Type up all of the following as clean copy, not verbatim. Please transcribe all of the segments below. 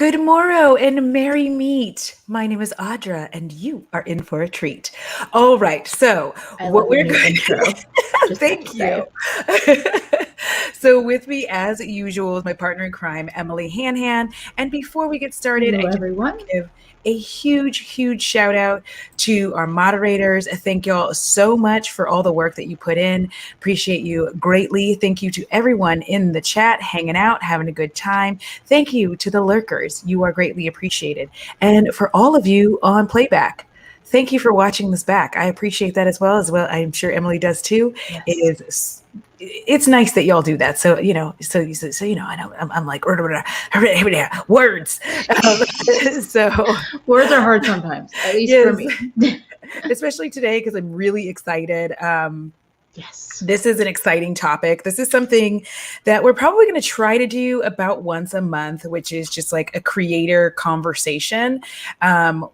Good morrow and merry meet. My name is Audra, and you are in for a treat. All right, so I what love a we're new going intro. Just have to thank you. say. So with me, as usual, is my partner in crime, Emily Hanhan. And before we get started, Hello, I just want everyone. to give a huge shout out to our moderators. Thank y'all so much for all the work that you put in. Appreciate you greatly. Thank you to everyone in the chat, hanging out, having a good time. Thank you to the lurkers. You are greatly appreciated. And for all of you on playback, thank you for watching this back. I appreciate that as well. I'm sure Emily does too. Yes. It's nice that y'all do that. So I know I'm like words. So Words are hard sometimes, at least for yes, me. especially today because I'm really excited. Yes. This is an exciting topic. This is something that we're probably going to try to do about once a month, which is just like a creator conversation,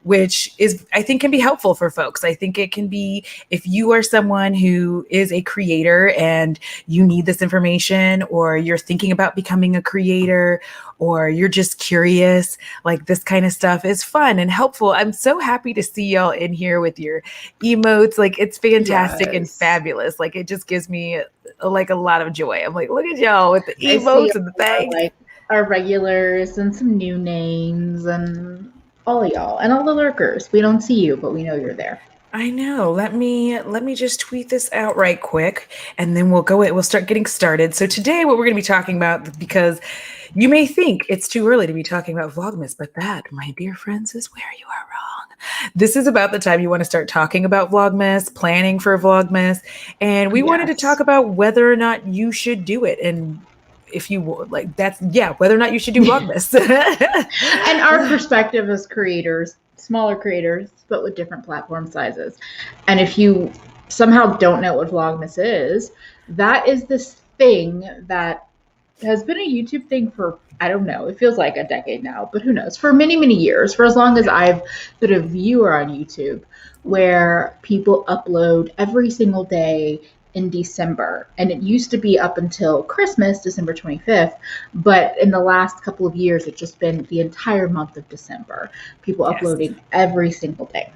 which is, I think, can be helpful for folks. I think it can be, if you are someone who is a creator and you need this information, or you're thinking about becoming a creator, or you're just curious, like this kind of stuff is fun and helpful. I'm so happy to see y'all in here with your emotes. Like, it's fantastic and Yes. fabulous. Like, it just gives me like a lot of joy. I'm like, look at y'all with the I see emotes and the all our, thanks. our regulars and some new names and all of y'all and all the lurkers. We don't see you, but we know you're there. I know. Let me just tweet this out right quick, and then we'll start getting started. So today what we're going to be talking about, because you may think it's too early to be talking about Vlogmas, but that, my dear friends, is where you are wrong. This is about the time you want to start talking about Vlogmas, planning for Vlogmas, and we wanted to talk Yes. about whether or not you should do it, and if you would, like, that's, yeah, whether or not you should do Vlogmas. And our perspective as creators, smaller creators, but with different platform sizes. And if you somehow don't know what Vlogmas is, that is this thing that has been a YouTube thing for, I don't know, it feels like a decade now, but who knows, for many years, for as long as I've been a viewer on YouTube, where people upload every single day in December. And it used to be up until Christmas, December 25th. But in the last couple of years, it's just been the entire month of December. People Yes. uploading every single day.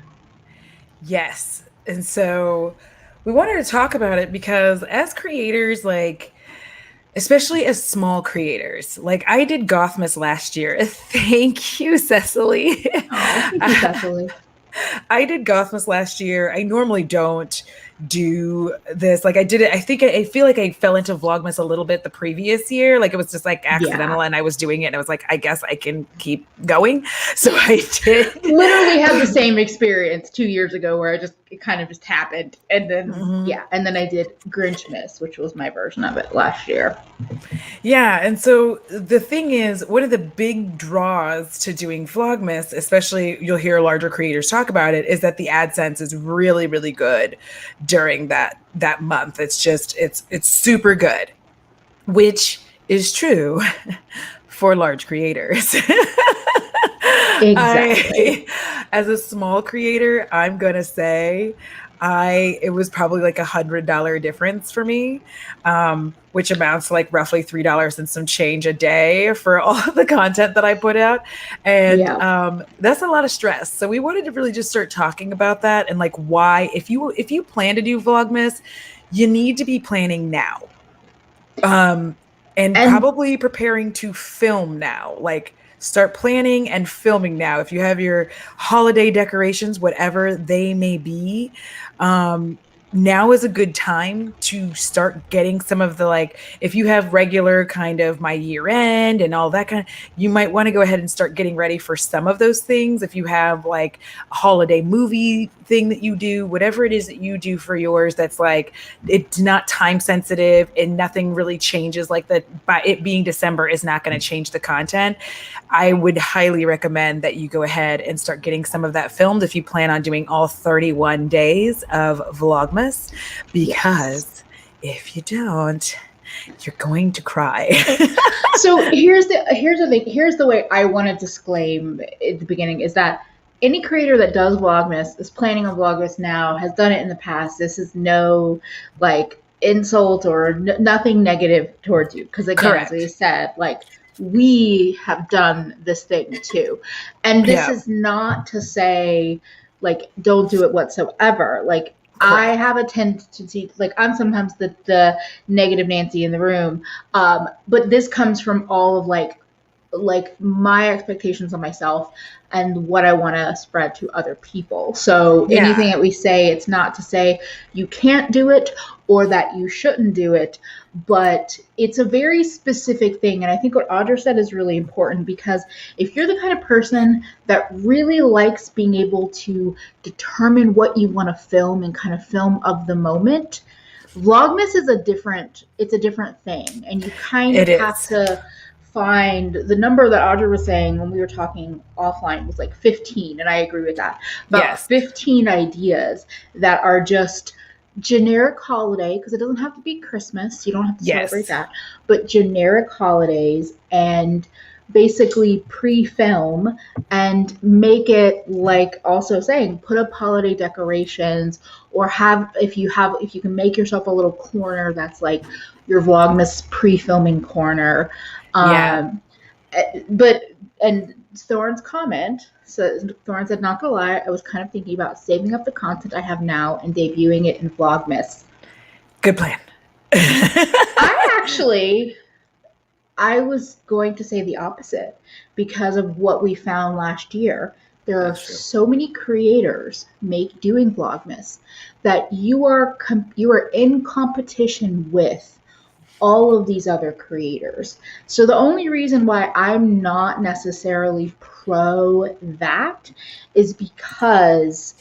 Yes. And so we wanted to talk about it because as creators, like, especially as small creators, like I did Gothmas last year. Thank you, Cecily. Oh, thank you, Cecily. I did Gothmas last year. I normally don't do this. Like, I did it. I feel like I fell into Vlogmas a little bit the previous year. Like, it was just like accidental, and I was doing it, and I was like, I guess I can keep going. So I did. Literally had the same experience 2 years ago where it kind of just happened. And then, and then I did Grinchmas, which was my version of it last year. Yeah, and so the thing is, one of the big draws to doing Vlogmas, especially you'll hear larger creators talk about it, is that the AdSense is really good during that month. It's just it's super good, which is true for large creators. Exactly. As a small creator, I'm gonna say it was probably like $100 difference for me, which amounts to like roughly $3 and some change a day for all of the content that I put out. And that's a lot of stress. So we wanted to really just start talking about that, and like why, if you plan to do Vlogmas, you need to be planning now. And probably preparing to film now. Like, start planning and filming now. If you have your holiday decorations, whatever they may be, now is a good time to start getting some of the, like, if you have regular kind of my year end and all that kind of, you might want to go ahead and start getting ready for some of those things. If you have like a holiday movie thing that you do, whatever it is that you do for yours, that's like, it's not time sensitive and nothing really changes, like that, by it being December is not going to change the content. I would highly recommend that you go ahead and start getting some of that filmed if you plan on doing all 31 days of Vlogmas, because if you don't, you're going to cry. So here's the thing. Here's the way I want to disclaim at the beginning is that any creator that does Vlogmas, is planning on Vlogmas now, has done it in the past. This is no like insult or nothing negative towards you. Because again, as we said, like we have done this thing too. And this Yeah. is not to say, like, don't do it whatsoever. Like, I Correct. have a tendency, like, I'm sometimes the negative Nancy in the room. But this comes from all of like my expectations of myself and what I want to spread to other people. So anything Yeah. that we say, it's not to say you can't do it or that you shouldn't do it, but it's a very specific thing. And I think what Audra said is really important, because if you're the kind of person that really likes being able to determine what you want to film and kind of film of the moment, Vlogmas is it's a different thing. And you kind of It have is. to find the number that Audra was saying when we were talking offline was like 15, and I agree with that. About Yes. 15 ideas that are just generic holiday, because it doesn't have to be Christmas, you don't have to celebrate Yes. that, but generic holidays, and basically pre-film and make it, like also saying, put up holiday decorations, or if you can make yourself a little corner that's like your Vlogmas pre-filming corner. Yeah. um but and Thorne's comment, so Thorne said, not gonna lie, I was kind of thinking about saving up the content I have now and debuting it in Vlogmas. Good plan. I I was going to say the opposite, because of what we found last year. There are That's true. so many creators doing Vlogmas that you are in competition with all of these other creators. So the only reason why I'm not necessarily pro that is because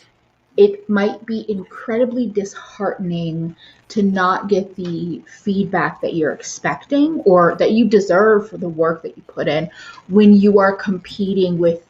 it might be incredibly disheartening to not get the feedback that you're expecting or that you deserve for the work that you put in when you are competing with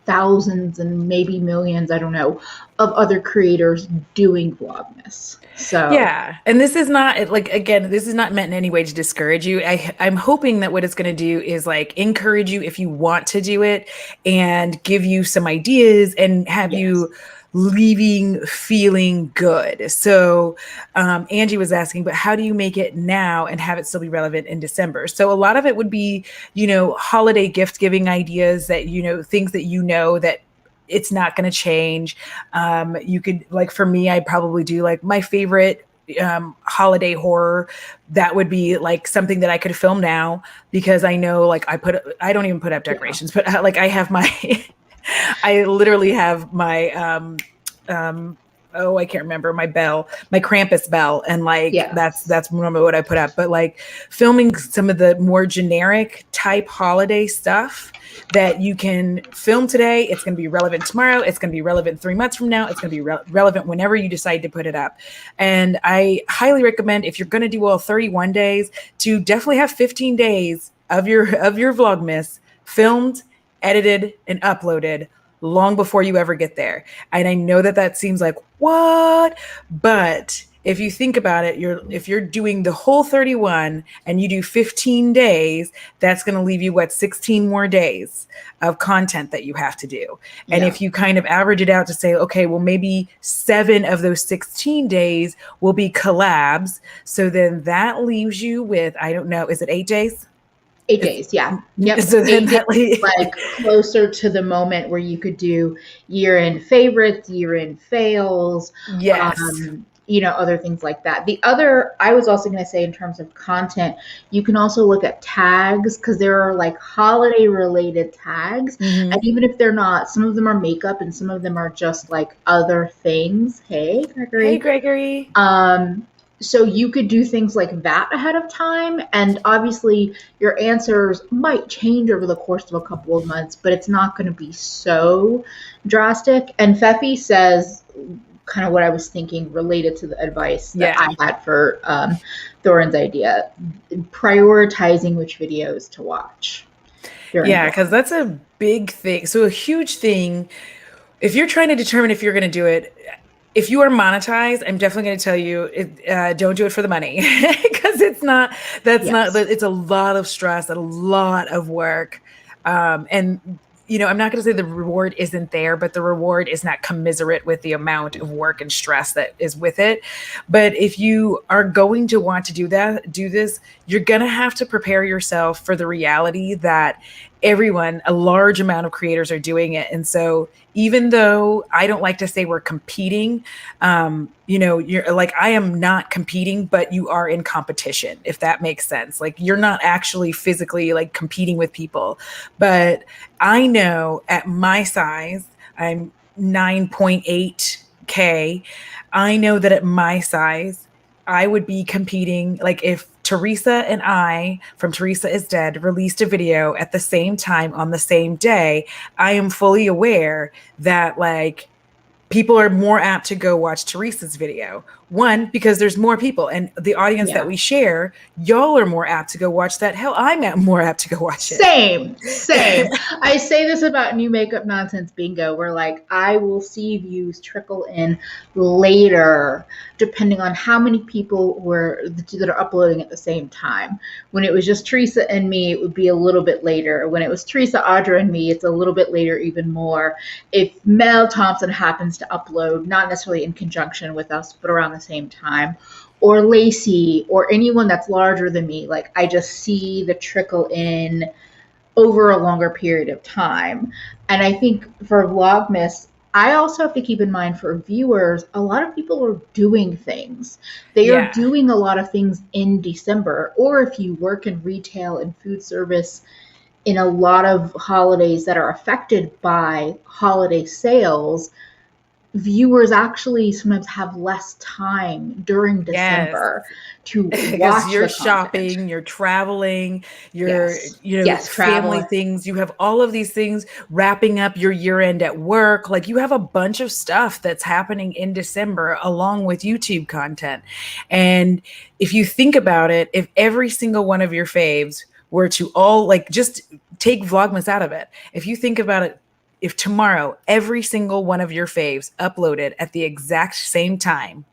thousands and maybe millions, I don't know, of other creators doing Vlogmas. So, Yeah. And this is not like, again, this is not meant in any way to discourage you. I'm hoping that what it's going to do is like encourage you if you want to do it and give you some ideas and have yes. you leaving feeling good. So Angie was asking, but how do you make it now and have it still be relevant in December? So a lot of it would be, holiday gift giving ideas that, things that that it's not going to change. You could, like, for me, I'd probably do like my favorite holiday horror. That would be like something that I could film now, because I know, like, I don't even put up Yeah. decorations, but like I have my I literally have my oh, I can't remember, my bell, my Krampus bell, and like Yes. that's normally what I put up. But like filming some of the more generic type holiday stuff that you can film today, it's going to be relevant tomorrow, it's going to be relevant 3 months from now, it's going to be relevant whenever you decide to put it up. And I highly recommend, if you're going to do all 31 days, to definitely have 15 days of your Vlogmas filmed, edited, and uploaded long before you ever get there. And I know that that seems like, what? But if you think about it, if you're doing the whole 31 and you do 15 days, that's going to leave you 16 more days of content that you have to do. And Yeah. if you kind of average it out to say, okay, well, maybe 7 of those 16 days will be collabs. So then that leaves you with, I don't know, is it 8 days? 8 days, yeah. Yep. So then 8 days, that like closer to the moment where you could do year-end favorites, year-end fails, yes. other things like that. I was also going to say, in terms of content, you can also look at tags, because there are like holiday related tags. Mm-hmm. And even if they're not, some of them are makeup and some of them are just like other things. Hey, Gregory. Hey, Gregory. So you could do things like that ahead of time, and obviously your answers might change over the course of a couple of months, but it's not going to be so drastic. And Fefi says kind of what I was thinking related to the advice that I had for Thorin's idea, prioritizing which videos to watch. Yeah, because that's a big thing. So a huge thing, if you're trying to determine if you're going to do it, if you are monetized, I'm definitely going to tell you, don't do it for the money, because it's a lot of stress, a lot of work. And I'm not going to say the reward isn't there, but the reward is not commiserate with the amount of work and stress that is with it. But if you are going to want to do this, you're going to have to prepare yourself for the reality that a large amount of creators are doing it. And so even though I don't like to say we're competing, you're like, I am not competing, but you are in competition, if that makes sense. Like, you're not actually physically like competing with people. But I know at my size, I'm 9.8K. I know that at my size, I would be competing. Like, if Teresa and I from Teresa is Dead released a video at the same time on the same day, I am fully aware that like people are more apt to go watch Teresa's video. One, because there's more people and the audience that Yeah. we share, y'all are more apt to go watch that. Hell, more apt to go watch it. Same. I say this about New Makeup Nonsense Bingo, where like I will see views trickle in later, depending on how many people that are uploading at the same time. When it was just Teresa and me, it would be a little bit later. When it was Teresa, Audra, and me, it's a little bit later even more. If Mel Thompson happens to upload, not necessarily in conjunction with us, but around the same time, or Lacey, or anyone that's larger than me, like I just see the trickle in over a longer period of time. And I think for Vlogmas, I also have to keep in mind for viewers, a lot of people are doing things. They are Yeah. doing a lot of things in December, or if you work in retail and food service, in a lot of holidays that are affected by holiday sales, viewers actually sometimes have less time during Yes. December to Because watch you're the content. shopping, you're traveling, you're, Yes. Yes, family travel. things, you have all of these things wrapping up your year end at work. Like, you have a bunch of stuff that's happening in December along with YouTube content. And if you think about it, if every single one of your faves were to all like just take Vlogmas out of it, if you think about it, if tomorrow every single one of your faves uploaded at the exact same time,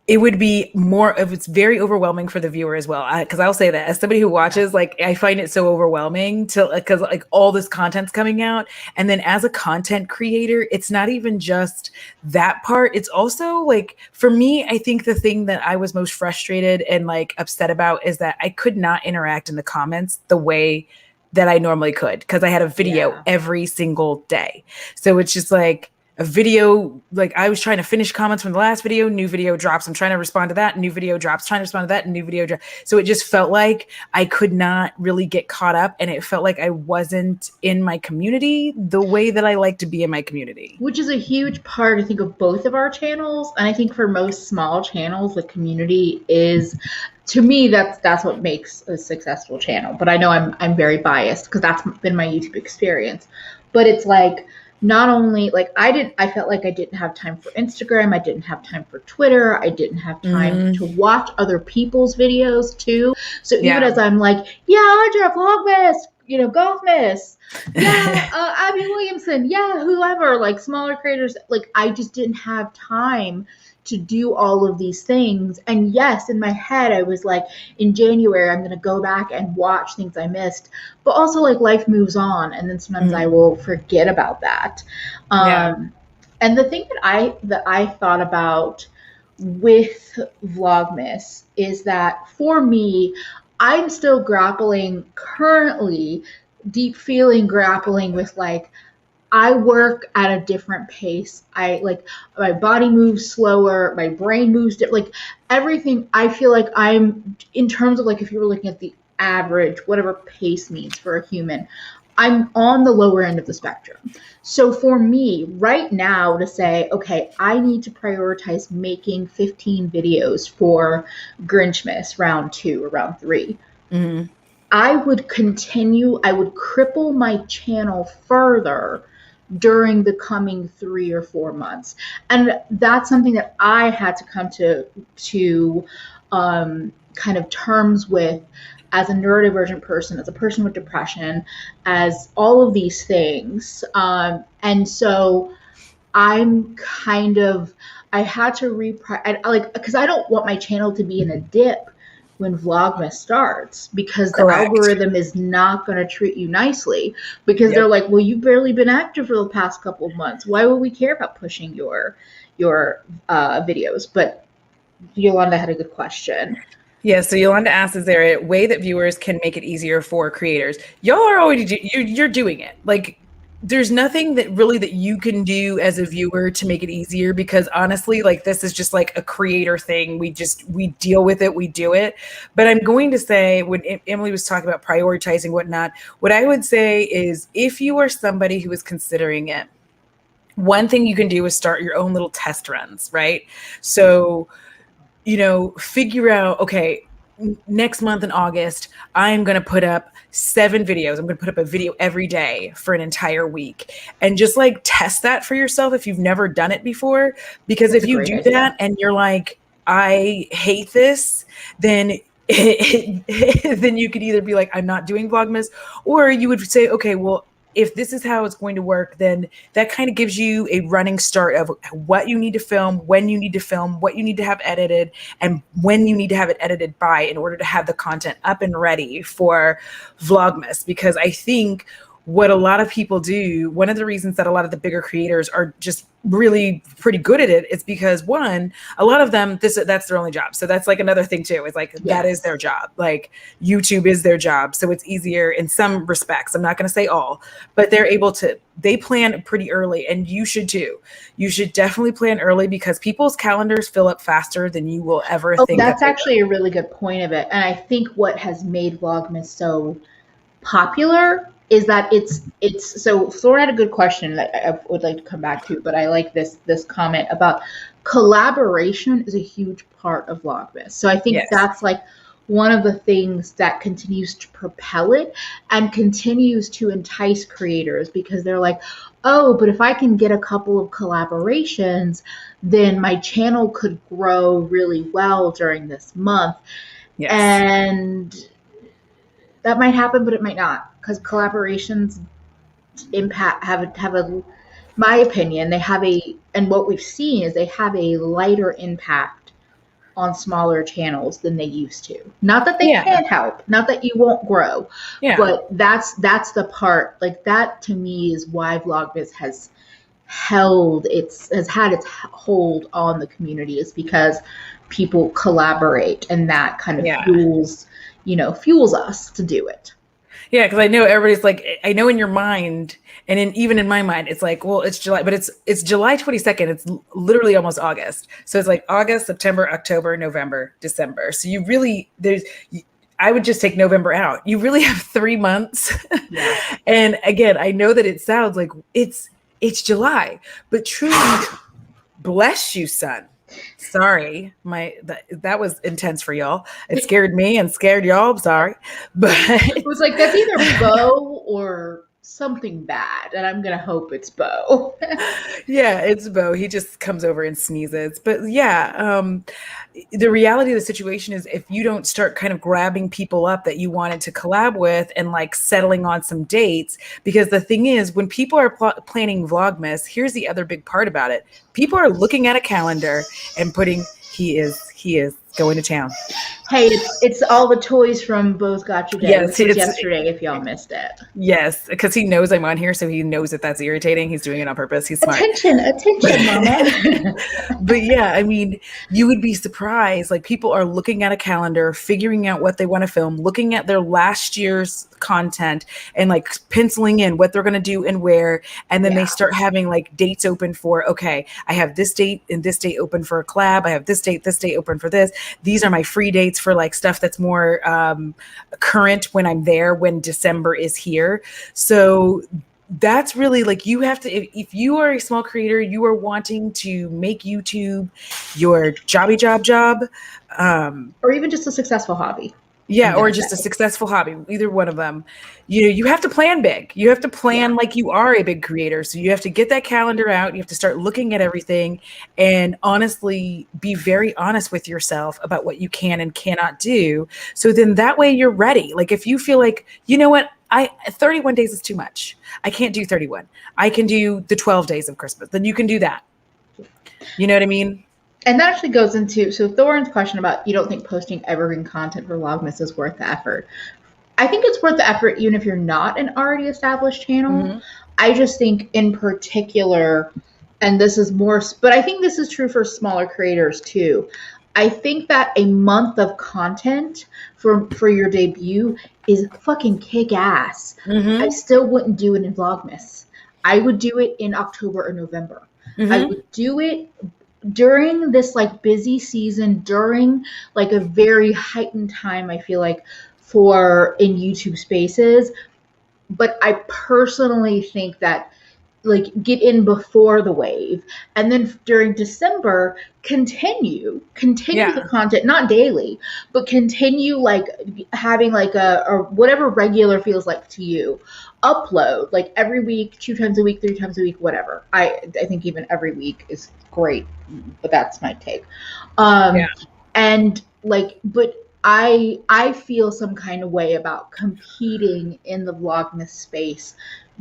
it would be more of, it's very overwhelming for the viewer as well. Because I'll say that as somebody who Yeah. watches, like, I find it so overwhelming to, because like all this content's coming out. And then as a content creator, it's not even just that part. It's also like, for me, I think the thing that I was most frustrated and like upset about is that I could not interact in the comments the way that I normally could, because I had a video Yeah. every single day. So it's just like, a video, like I was trying to finish comments from the last video, new video drops, I'm trying to respond to that, new video drops, trying to respond to that, new video drops. So it just felt like I could not really get caught up, and it felt like I wasn't in my community the way that I like to be in my community. Which is a huge part, I think, of both of our channels. And I think for most small channels, the community is, to me, that's what makes a successful channel. But I know I'm very biased because that's been my YouTube experience. But it's like, not only like I felt like I didn't have time for Instagram, I didn't have time for Twitter, I didn't have time to watch other people's videos too. So even as I'm like, yeah, Audra, Vlogmas, Golfmas, yeah, Abby Williamson, yeah, whoever, like smaller creators, like I just didn't have time to do all of these things. And yes, in my head, I was like, in January, I'm going to go back and watch things I missed. But also, like, life moves on, and then sometimes I will forget about that. Yeah. And the thing that I thought about with Vlogmas is that for me, I'm still currently grappling with like, I work at a different pace. My body moves slower, my brain moves like everything. I feel like I'm, in terms of like, if you were looking at the average, whatever pace means for a human, I'm on the lower end of the spectrum. So for me right now to say, okay, I need to prioritize making 15 videos for Grinchmas round 2 or round 3. Mm-hmm. I would cripple my channel further during the coming 3 or 4 months. And that's something that I had to come to kind of terms with as a neurodivergent person, as a person with depression, as all of these things. And so I'm kind of, I had to because I don't want my channel to be in a dip when Vlogmas starts, because the Correct. algorithm is not going to treat you nicely, because they're Yep. like, well, you've barely been active for the past couple of months. Why would we care about pushing your videos? But Yolanda had a good question. Yeah, so Yolanda asks, is there a way that viewers can make it easier for creators? Y'all are already you're doing it. Like there's nothing that really that you can do as a viewer to make it easier, because honestly, like this is just like a creator thing. We deal with it, we do it. But I'm going to say, when Emily was talking about prioritizing whatnot, what I would say is, if you are somebody who is considering it, one thing you can do is start your own little test runs, right? So figure out, okay, next month in August, I'm going to put up 7 videos. I'm going to put up a video every day for an entire week, and just like test that for yourself if you've never done it before. Because That's if a you great do idea. that and you're like, I hate this, then then you could either be like, I'm not doing Vlogmas, or you would say, okay, well, if this is how it's going to work, then that kind of gives you a running start of what you need to film, when you need to film, what you need to have edited, and when you need to have it edited by, in order to have the content up and ready for Vlogmas. Because I think what a lot of people do, one of the reasons that a lot of the bigger creators are just really pretty good at it, is because, one, a lot of them, that's their only job. So that's like another thing too. It's like, that is Yes. their job. Like YouTube is their job. So it's easier in some respects. I'm not going to say all, but they plan pretty early, and you should too. You should definitely plan early, because people's calendars fill up faster than you will ever Oh, think that that's they actually will. a really good point of it. And I think what has made Vlogmas so popular is that it's so Thor had a good question that I would like to come back to, but I like this comment about collaboration is a huge part of Vlogmas. So I think Yes. that's like one of the things that continues to propel it and continues to entice creators, because they're like, oh, but if I can get a couple of collaborations, then my channel could grow really well during this month. Yes. And that might happen, but it might not, because collaborations impact have a my opinion, they have a, and what we've seen is they have a lighter impact on smaller channels than they used to. Not that they Yeah. can't help, not that you won't grow, Yeah. but that's the part, like that to me is why Vlogmas has had its hold on the community, is because people collaborate, and that kind of Yeah. fuels us to do it. Yeah, because I know everybody's like, I know in your mind, and even in my mind, it's like, well, it's July, but it's July 22nd. It's literally almost August. So it's like August, September, October, November, December. So you really I would just take November out. You really have 3 months. Yeah. And again, I know that it sounds like it's July, but truly, bless you, son. Sorry, that was intense for y'all. It scared me and scared y'all. I'm sorry, but It was like, that's either Bo or something bad, and I'm gonna hope it's Bo. yeah, it's Bo. He just comes over and sneezes. But yeah, the reality of the situation is, if you don't start kind of grabbing people up that you wanted to collab with and like settling on some dates, because the thing is, when people are planning Vlogmas, here's the other big part about it. People are looking at a calendar and putting, he is going to town. Hey, it's all the toys from Bo's Gotcha Day, Yes, which was it's yesterday. If y'all missed it, yes, because he knows I'm on here, so he knows that that's irritating. He's doing it on purpose. He's smart. attention, attention, Mama. But yeah, I mean, you would be surprised. Like, people are looking at a calendar, figuring out what they want to film, looking at their last year's content, and like penciling in what they're going to do and where. And then they Yeah. start having like dates open for, okay, I have this date and this date open for a collab. I have this date open for this. These are my free dates for like stuff that's more current when I'm there, when December is here. So that's really like, you have to, if you are a small creator, you are wanting to make YouTube your job, Or even just a successful hobby. I'm yeah, or gonna just a say. successful hobby, either one of them. You have to plan big. You have to Yeah. plan like you are a big creator. So you have to get that calendar out. You have to start looking at everything, and honestly be very honest with yourself about what you can and cannot do. So then that way you're ready. Like, if you feel like, you know what, 31 days is too much. I can't do 31. I can do the 12 days of Christmas. Then you can do that. You know what I mean? And that actually goes into, so Thorin's question about you don't think posting evergreen content for Vlogmas is worth the effort. I think it's worth the effort even if you're not an already established channel. Mm-hmm. I just think in particular, and this is more, but I think this is true for smaller creators too. I think that a month of content for your debut is fucking kick ass. I Mm-hmm. still wouldn't do it in Vlogmas. I would do it in October or November. I Mm-hmm. would do it during this like busy season, during like a very heightened time, I feel like, for in YouTube spaces. But I personally think that like get in before the wave, and then during December continue the Yeah. content, not daily, but continue like having like a or whatever regular feels like to you, upload like every week, 2 times a week, 3 times a week, whatever. I think even every week is great, but that's my take. Yeah. And like, but I feel some kind of way about competing in the Vlogmas space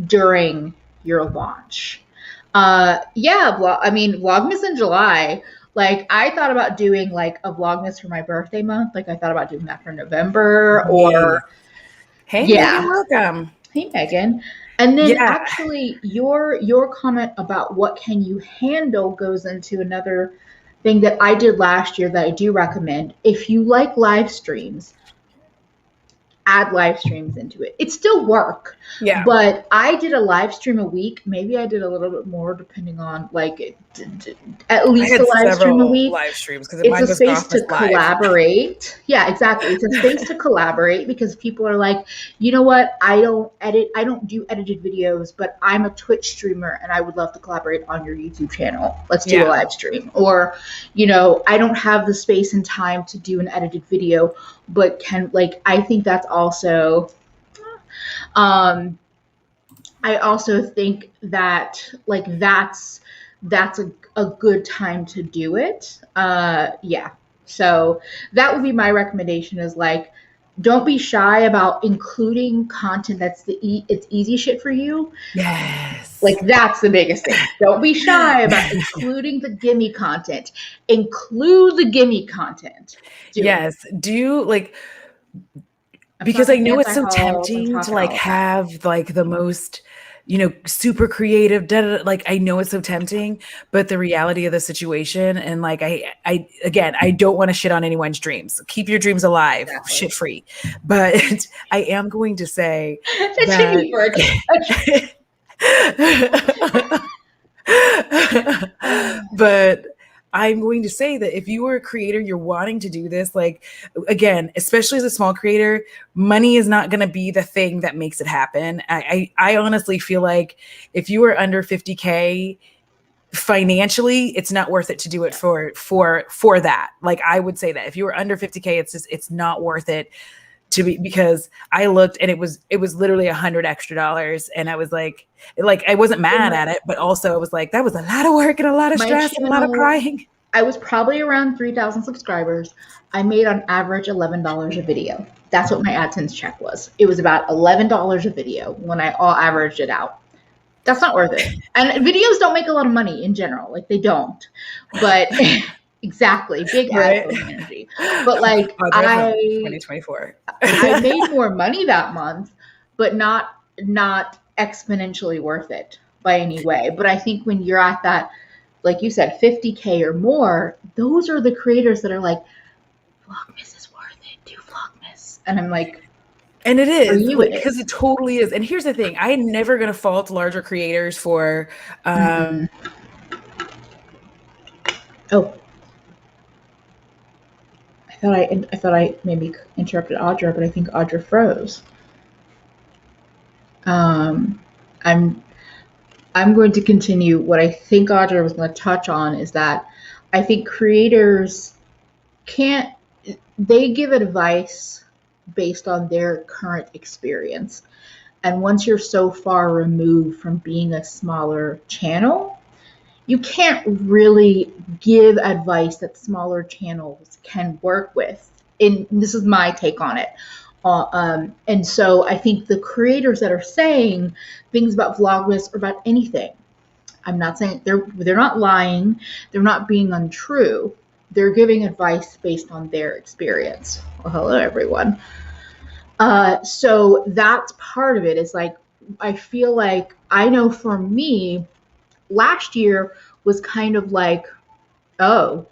during your launch. I mean, Vlogmas in July. Like, I thought about doing like a Vlogmas for my birthday month. Like, I thought about doing that for November, Yes. or Hey, Megan, yeah. welcome. Hey, Megan. And then Yeah. actually, your comment about what can you handle goes into another thing that I did last year that I do recommend. If you like live streams, add live streams into it. It's still work, Yeah. but I did a live stream a week. Maybe I did a little bit more depending on like at I least had a live stream a several week. live streams because It's a mine was space to Gotham Live. collaborate. Yeah, exactly. It's a space to collaborate because people are like, you know what? I don't do edited videos, but I'm a Twitch streamer and I would love to collaborate on your YouTube channel. Let's do a Yeah. live stream. Or, I don't have the space and time to do an edited video, but can like I think that's also um I also think that like that's a good time to do it. Yeah. So that would be my recommendation is like don't be shy about including content that's it's easy shit for you. Like Yes. that's the biggest thing. Don't be shy about including the gimme content. Include the gimme content. Do it. Yes. Do like I'm because I talking know it's so anti-hauls. I'm tempting to talking like all of that. have like the most, super creative, like I know it's so tempting, but the reality of the situation and like I again, I don't want to shit on anyone's dreams. Keep your dreams alive, Exactly. shit free. But I am going to say That should that be for but I'm going to say that if you are a creator, you're wanting to do this, like, again, especially as a small creator, money is not going to be the thing that makes it happen. I honestly feel like if you are under 50K financially, it's not worth it to do it for that. Like, I would say that if you were under 50K, it's not worth it to be, because I looked and it was literally $100 extra, and I was like I wasn't mad at it, but also I was like, that was a lot of work and a lot of my stress and a lot of channel. crying. I was probably around 3,000 subscribers. I made on average $11 a video. That's what my AdSense check was. It was about $11 a video when I all averaged it out. That's not worth it. And videos don't make a lot of money in general. Like they don't. But exactly, big ad Right. spending energy. But like Audra from 2024. I made more money that month, but not exponentially worth it by any way. But I think when you're at that, like you said, 50K or more, those are the creators that are like, Vlogmas is worth it. Do Vlogmas. And I'm like, And it for is, you like, it because is. it totally is. And here's the thing, I am never going to fault larger creators for Mm-hmm. Oh, I thought I maybe interrupted Audra, but I think Audra froze. Um, I'm I'm going to continue. What I think Audra was going to touch on is that I think creators can't, they give advice based on their current experience. And once you're so far removed from being a smaller channel, you can't really give advice that smaller channels can work with. And this is my take on it. And so I think the creators that are saying things about Vlogmas or about anything, I'm not saying they're not lying. They're not being untrue. They're giving advice based on their experience. Well, hello, everyone. So that's part of it. Is like, I feel like, I know for me, last year was kind of like, oh,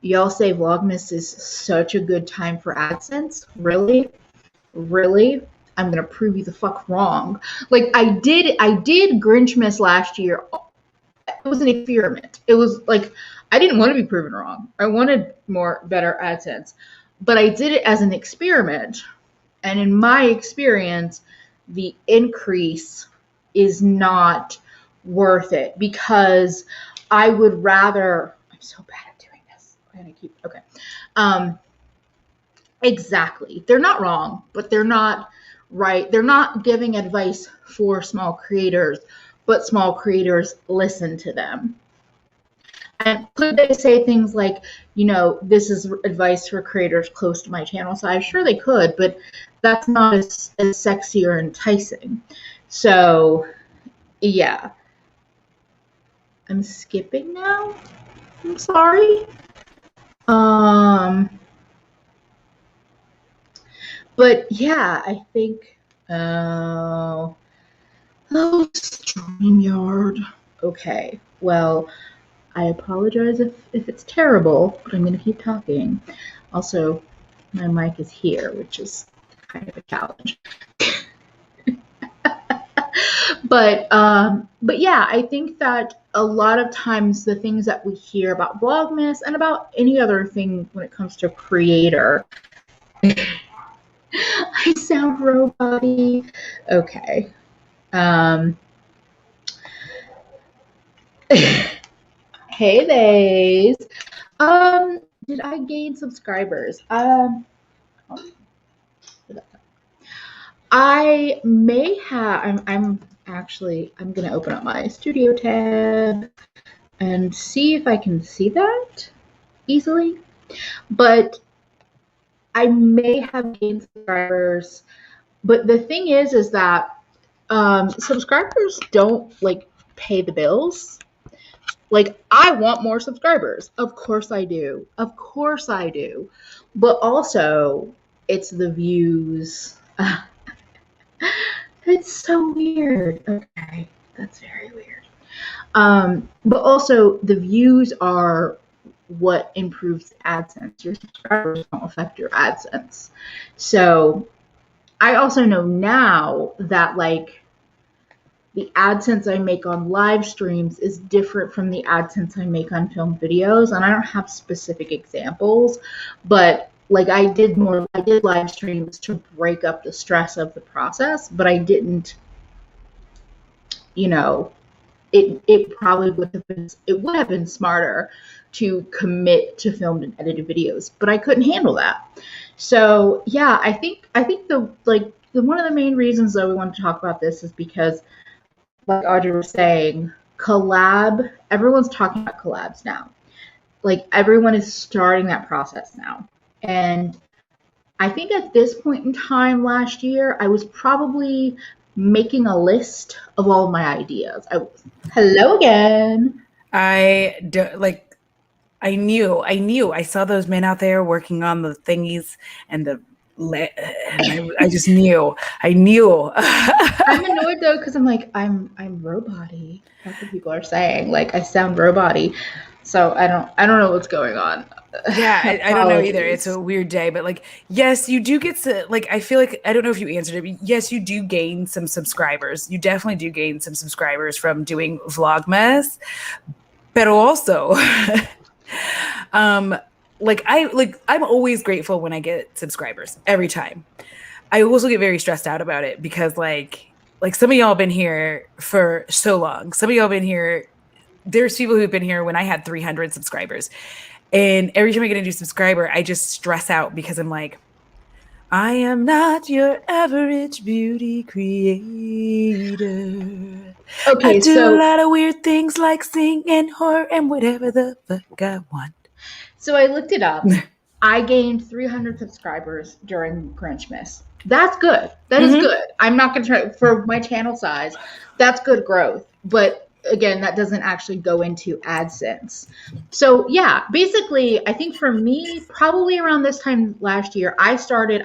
y'all say Vlogmas is such a good time for AdSense? Really? Really? I'm gonna prove you the fuck wrong. Like, I did Grinchmas last year. It was an experiment. It was like, I didn't want to be proven wrong. I wanted better AdSense. But I did it as an experiment. And in my experience, the increase is not worth it, because I would rather, I'm so bad at doing this. I'm gonna keep, okay. Exactly. They're not wrong, but they're not right. They're not giving advice for small creators, but small creators listen to them. And could they say things like, this is advice for creators close to my channel size? Sure, they could, but that's not as sexy or enticing. So, yeah. I'm skipping now. I'm sorry. But yeah, I think, StreamYard. Okay, well, I apologize if it's terrible, but I'm going to keep talking. Also, my mic is here, which is kind of a challenge. But yeah, I think that a lot of times the things that we hear about Vlogmas and about any other thing when it comes to creator, I sound robot-y. Okay. Hey, days. Did I gain subscribers? I may have. I'm gonna open up my studio tab and see if I can see that easily. But I may have gained subscribers. But the thing is that subscribers don't pay the bills. Like, I want more subscribers. Of course I do. Of course I do. But also, it's the views. It's so weird. Okay, that's very weird. But also, the views are what improves AdSense. Your subscribers don't affect your AdSense. So, I also know now that, the AdSense I make on live streams is different from the AdSense I make on film videos. And I don't have specific examples, but I did live streams to break up the stress of the process, but I didn't, it probably would have been smarter to commit to filmed and edited videos, but I couldn't handle that. So yeah, I think the one of the main reasons that we want to talk about this is because, like Audrey was saying, everyone's talking about collabs now. Everyone is starting that process now. And I think at this point in time last year, I was probably making a list of all of my ideas. Hello again. I saw those men out there working on the thingies and I just knew. I'm annoyed though, because I'm robot-y. That's what people are saying. I sound robot-y. So I don't know what's going on. Yeah, I don't know either. It's a weird day, but yes, you do get to I feel like, I don't know if you answered it, but yes, you do gain some subscribers. You definitely do gain some subscribers from doing Vlogmas. But also, I'm always grateful when I get subscribers every time. I also get very stressed out about it because some of y'all been here for so long. Some of y'all been here. There's people who've been here when I had 300 subscribers. And every time I get a new subscriber, I just stress out because I'm like, I am not your average beauty creator. Okay, I do a lot of weird things like sing and horror and whatever the fuck I want. So I looked it up. I gained 300 subscribers during Grinchmas. That's good. That is good. I'm not going to try for my channel size. That's good growth. But again, that doesn't actually go into AdSense. So yeah, basically, I think for me, probably around this time last year, I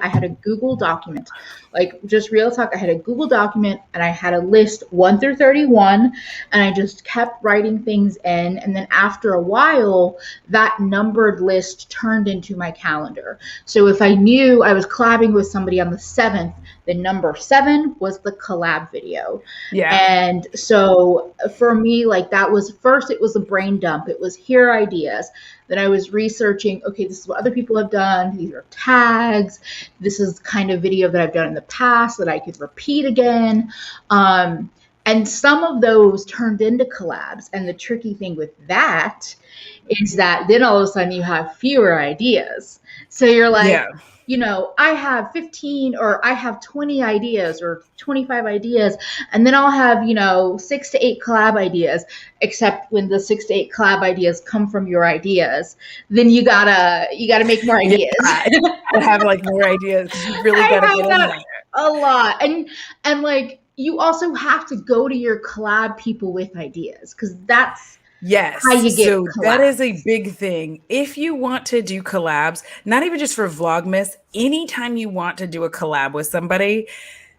had a Google document, like just real talk. I had a Google document and I had a list 1 through 31, and I just kept writing things in. And then after a while, that numbered list turned into my calendar. So if I knew I was collabing with somebody on the 7th, the number 7 was the collab video. Yeah. And so for me, like that was first, it was a brain dump. It was here are ideas. Then I was researching, okay, this is what other people have done. These are tags. This is kind of video that I've done in the past that I could repeat again. And some of those turned into collabs. And the tricky thing with that is that then all of a sudden you have fewer ideas. So you're like, Yeah. you know, I have 15 or I have 20 ideas or 25 ideas, and then I'll have, you know, 6 to 8 collab ideas, except when the 6 to 8 collab ideas come from your ideas, then you gotta make more ideas. Yeah, I have like more ideas. You really gotta get in there. A lot. And like you also have to go to your collab people with ideas, because that's Yes. how you get So collabs. that is a big thing. If you want to do collabs, not even just for Vlogmas, anytime you want to do a collab with somebody,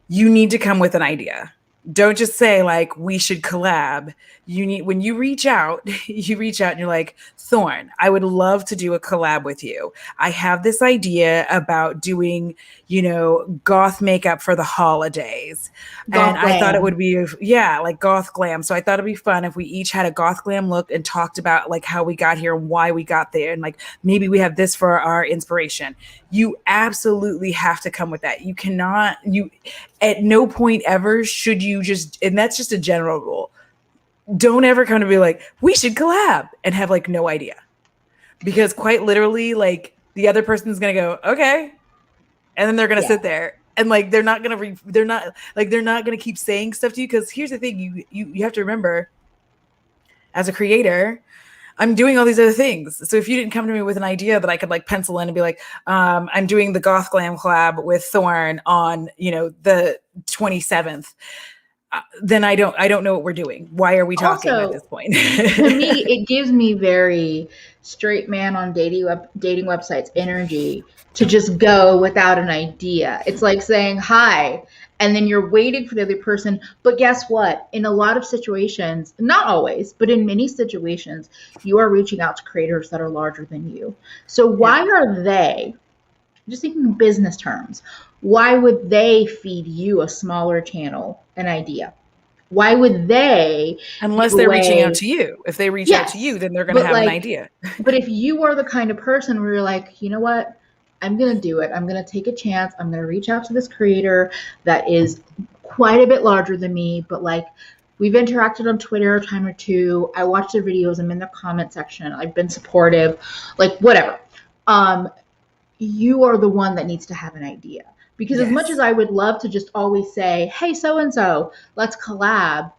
you need to come with an idea. Don't just say like, we should collab. When you reach out and you're like, Thorn, I would love to do a collab with you. I have this idea about doing, you know, goth makeup for the holidays. Goth I thought it glam. would be, yeah, like goth glam. So I thought it'd be fun if we each had a goth glam look and talked about like how we got here and why we got there. And like, maybe we have this for our inspiration. You absolutely have to come with that. You cannot, at no point ever should you just, and that's just a general rule. Don't ever come to be like, we should collab and have like no idea, because quite literally, like the other person's going to go, okay. And then they're going to sit there and like, they're not going to keep saying stuff to you. Cause here's the thing, you have to remember, as a creator, I'm doing all these other things. So if you didn't come to me with an idea that I could like pencil in and be like, I'm doing the goth glam collab with Thorn on, you know, the 27th, then I don't know what we're doing. Why are we talking Also, at this point? to me, it gives me very straight man on dating websites energy to just go without an idea. It's like saying hi, and then you're waiting for the other person. But guess what? In a lot of situations, not always, but in many situations, you are reaching out to creators that are larger than you. So why are they, just thinking in business terms, why would they feed you, a smaller channel, an idea? Why would they? Unless they're reaching out to you. If they reach out to you, then they're going to have an idea. But if you are the kind of person where you're like, you know what? I'm going to do it. I'm going to take a chance. I'm going to reach out to this creator that is quite a bit larger than me, but like we've interacted on Twitter a time or two. I watch their videos. I'm in their comment section. I've been supportive, like whatever. You are the one that needs to have an idea. Because as much as I would love to just always say, hey, so-and-so, let's collab,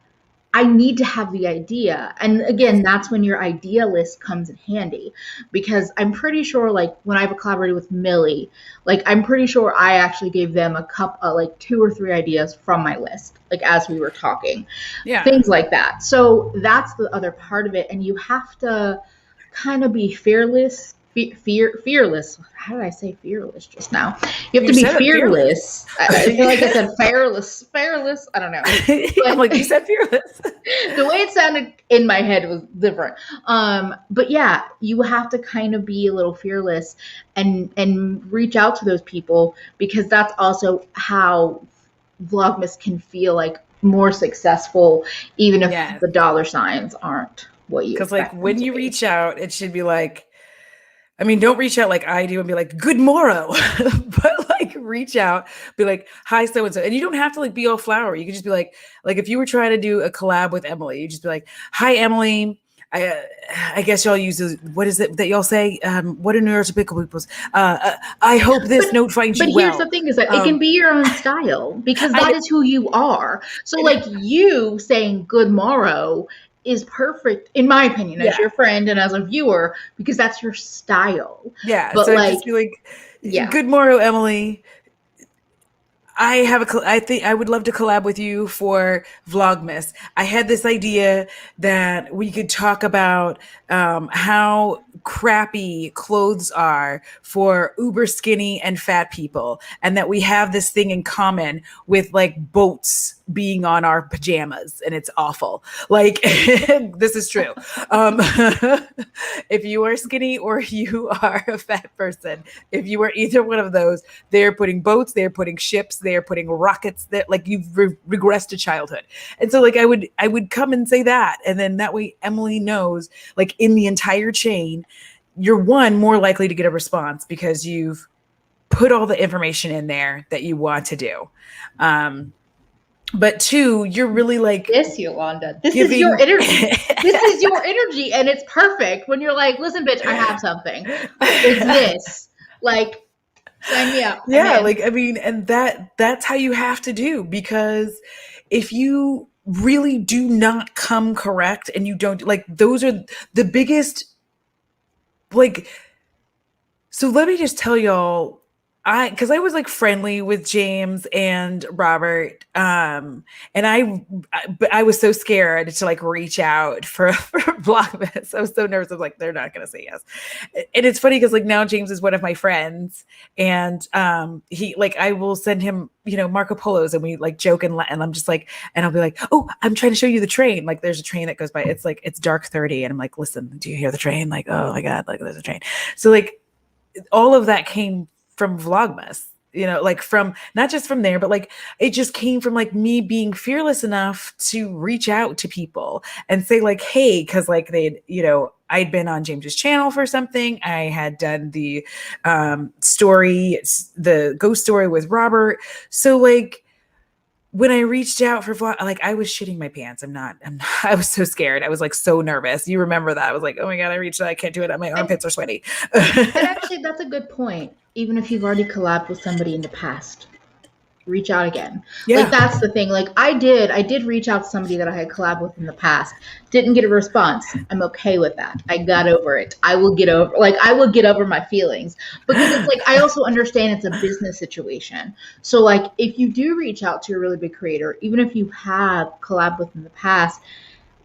I need to have the idea. And again, that's when your idea list comes in handy. Because I'm pretty sure, like, when I've collaborated with Millie, like, I'm pretty sure I actually gave them like 2 or 3 ideas from my list, like, as we were talking. Yeah. Things like that. So that's the other part of it. And you have to kind of be fearless. Fearless. How did I say fearless just now? You have to be fearless. I feel like I said fearless. I don't know. I'm like, you said fearless. The way it sounded in my head was different. But yeah, you have to kind of be a little fearless and reach out to those people, because that's also how Vlogmas can feel like more successful, even if the dollar signs aren't what you expect. Because like when you reach out, it should be like, I mean, don't reach out like I do and be like, good morrow, but like reach out, be like, hi, so-and-so. And you don't have to like be all flowery. You can just be like if you were trying to do a collab with Emily, you just be like, hi, Emily. I guess y'all use what is it that y'all say? What are neurotypical people's? I hope this note finds you well. But here's the thing is that it can be your own style, because that is who you are. So like you saying good morrow is perfect, in my opinion, as your friend and as a viewer, because that's your style. Yeah. But so like, just be like, good morrow, Emily. I think I would love to collab with you for Vlogmas. I had this idea that we could talk about how crappy clothes are for uber skinny and fat people, and that we have this thing in common with like boats being on our pajamas, and it's awful. Like this is true. Um, if you are skinny or you are a fat person, if you are either one of those, they're putting boats, they're putting ships, they're putting rockets. That like you've regressed to childhood. And so like I would come and say that, and then that way Emily knows, like in the entire chain, you're one more likely to get a response because you've put all the information in there that you want to do. But two, you're really like This, Yolanda. This is your giving. energy. This is your energy, and it's perfect when you're like, listen, bitch, I have something. It's this. Like, sign me up. Yeah, like I mean, and that's how you have to do, because if you really do not come correct and you don't, like, those are the biggest, like, so let me just tell y'all, because I was like friendly with James and Robert, and but I was so scared to like reach out for Vlogmas. I was so nervous. I was like, they're not gonna say yes. And it's funny because like now James is one of my friends, and he like I will send him Marco Polos, and we like joke and I'm just like, and I'll be like, oh, I'm trying to show you the train. Like there's a train that goes by. It's like it's dark 30, and I'm like, listen, do you hear the train? Like, oh my god, like there's a train. So like all of that came from Vlogmas, like from not just from there, but like it just came from like me being fearless enough to reach out to people and say like, hey, because like I'd been on James's channel for something. I had done the story, the ghost story with Robert. So like when I reached out for vlog, like I was shitting my pants. I was so scared. I was like so nervous. You remember that? I was like, oh my God, I reached out. I can't do it. My armpits are sweaty. And actually, that's a good point. Even if you've already collabed with somebody in the past, reach out again. Yeah. Like that's the thing. Like I did reach out to somebody that I had collabed with in the past. Didn't get a response. I'm okay with that. I got over it. I will get over my feelings, because it's like I also understand it's a business situation. So like if you do reach out to a really big creator, even if you have collabed with in the past,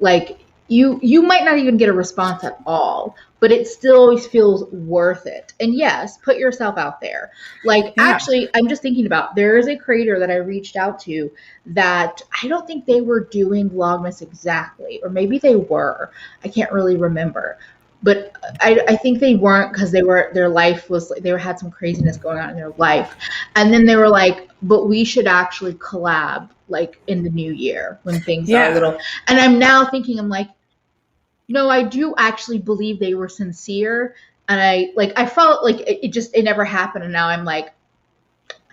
like you might not even get a response at all, but it still always feels worth it. And yes, put yourself out there. Like actually, I'm just thinking about, there is a creator that I reached out to that I don't think they were doing Vlogmas exactly, or maybe they were. I can't really remember. But I think they weren't, because their life was, they had some craziness going on in their life. And then they were like, but we should actually collab like in the new year when things are a little, and I'm now thinking, I'm like, no, I do actually believe they were sincere. And I felt like it never happened. And now I'm like,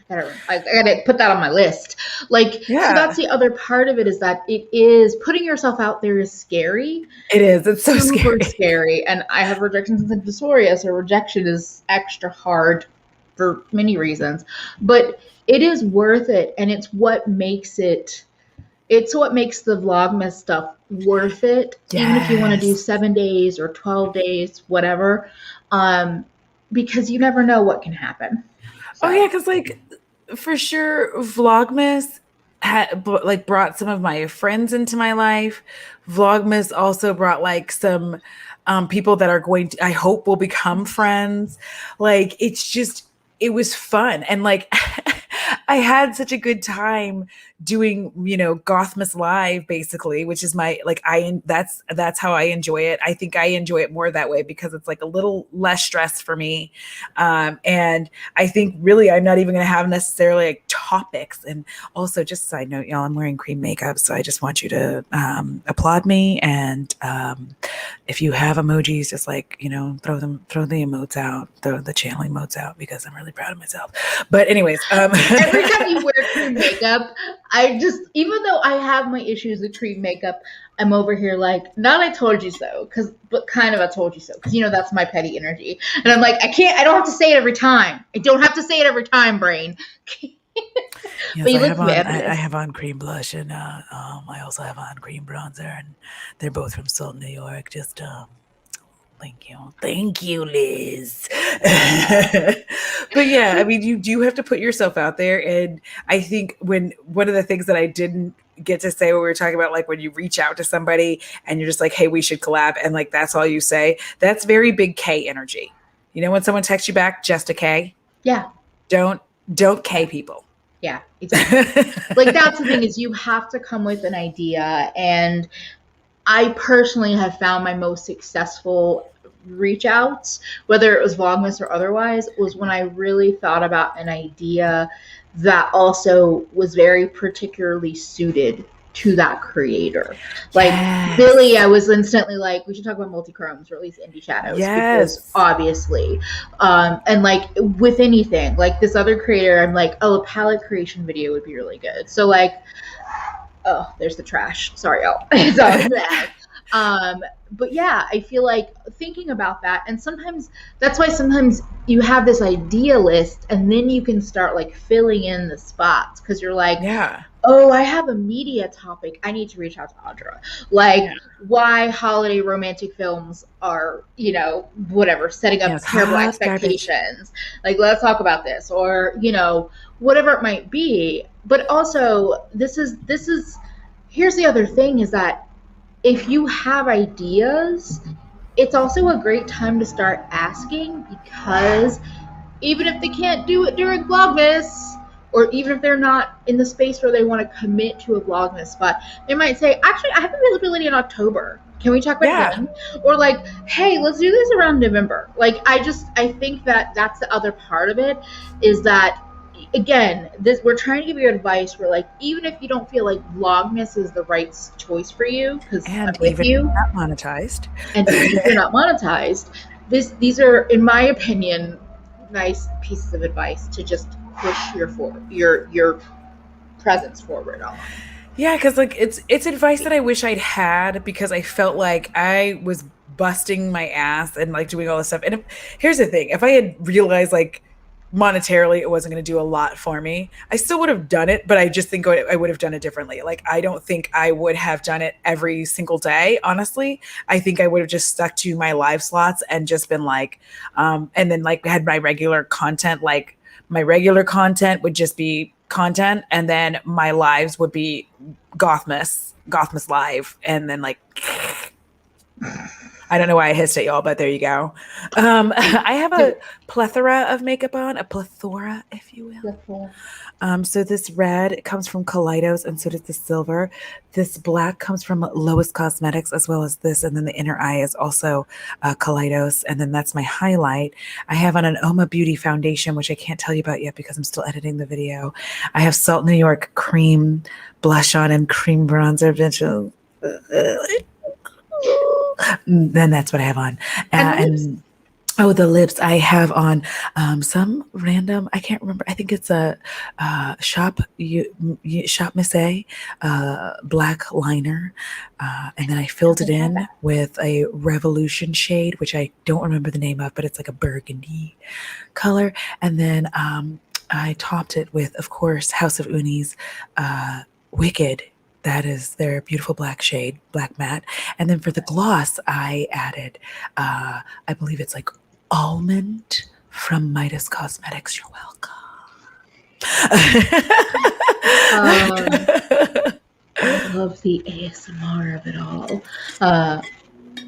I gotta put that on my list. Like, so that's the other part of it, is that it is, putting yourself out there is scary. It is. It's so scary. And I have rejection syndrome dysphoria, so rejection is extra hard for many reasons. But it is worth it, and it's what makes the Vlogmas stuff worth it. Yes. Even if you want to do 7 days or 12 days, whatever, because you never know what can happen. So. Oh yeah, because like for sure, Vlogmas brought some of my friends into my life. Vlogmas also brought like some people that are going to, I hope, will become friends. Like it was fun, and like I had such a good time doing, Gothmas Live, basically, which is my, like, that's how I enjoy it. I think I enjoy it more that way because it's like a little less stress for me. And I think really I'm not even going to have necessarily like topics. And also, just a side note, y'all, I'm wearing cream makeup. So I just want you to applaud me. And if you have emojis, just like, throw the emotes out, throw the channel emotes out, because I'm really proud of myself. But anyways, every time you wear cream makeup, I just, even though I have my issues with cream makeup, I'm over here like, not I told you so, but kind of I told you so, because that's my petty energy. And I'm like, I don't have to say it every time. I don't have to say it every time, brain. Yes, but I have on cream blush, and I also have on cream bronzer, and they're both from Salt, New York. Just thank you, Liz. But yeah, I mean, you do have to put yourself out there. And I think when one of the things that I didn't get to say when we were talking about, like, when you reach out to somebody and you're just like, hey, we should collab, and like that's all you say, that's very big K energy. You know, when someone texts you back, just a K. Yeah. Don't K people. Yeah, exactly. Like, that's the thing, is you have to come with an idea. And I personally have found my most successful reach outs, whether it was Vlogmas or otherwise, was when I really thought about an idea that also was very particularly suited to that creator. Like, Yes. Billy, I was instantly like, we should talk about multi-chromes, or at least indie shadows. Yes. Because obviously, and like with anything, like this other creator, I'm like, oh, a palette creation video would be really good. So like, oh, there's the trash. Sorry, y'all. It's all bad. But yeah, I feel like thinking about that, and sometimes that's why sometimes you have this idea list, and then you can start like filling in the spots, because you're like, yeah, oh, I have a media topic. I need to reach out to Audra. Like, why holiday romantic films are, you know, whatever, setting up terrible expectations. Like, let's talk about this, or, you know, whatever it might be. But also, here's the other thing, is that if you have ideas, it's also a great time to start asking, because even if they can't do it during Vlogmas, or even if they're not in the space where they want to commit to a Vlogmas spot, they might say, actually, I have availability in October. Can we talk about it then? Or like, hey, let's do this around November. Like, I think that that's the other part of it, is that, again, we're trying to give you advice where, like, even if you don't feel like Vlogmas is the right choice for you, because I'm with you, not monetized, and even if you're not monetized, these are, in my opinion, nice pieces of advice to just push your presence forward on. Yeah, because like it's advice that I wish I'd had, because I felt like I was busting my ass and like doing all this stuff. And here's the thing: if I had realized like monetarily it wasn't going to do a lot for me, I still would have done it. But I just think I would have done it differently. Like, I don't think I would have done it every single day. Honestly, I think I would have just stuck to my live slots and just been like, and then like had my regular content. Like, my regular content would just be content, and then my lives would be Gothmas live, and then like I don't know why I hissed at y'all, but there you go. I have a plethora of makeup on, a plethora, if you will. So this red comes from Kaleidos, and so does the silver. This black comes from Lois Cosmetics, as well as this, and then the inner eye is also Kaleidos, and then that's my highlight. I have on an Oma Beauty foundation, which I can't tell you about yet because I'm still editing the video. I have Salt New York cream blush on and cream bronzer, bitches. Then that's what I have on. And oh, the lips I have on some random, I can't remember. I think it's a Shop Miss A black liner. And then I filled it in with a Revolution shade, which I don't remember the name of, but it's like a burgundy color. And then I topped it with, of course, House of Uni's Wicked. That is their beautiful black shade, black matte. And then for the gloss, I added, I believe it's like almond from Midas Cosmetics. You're welcome. I love the ASMR of it all.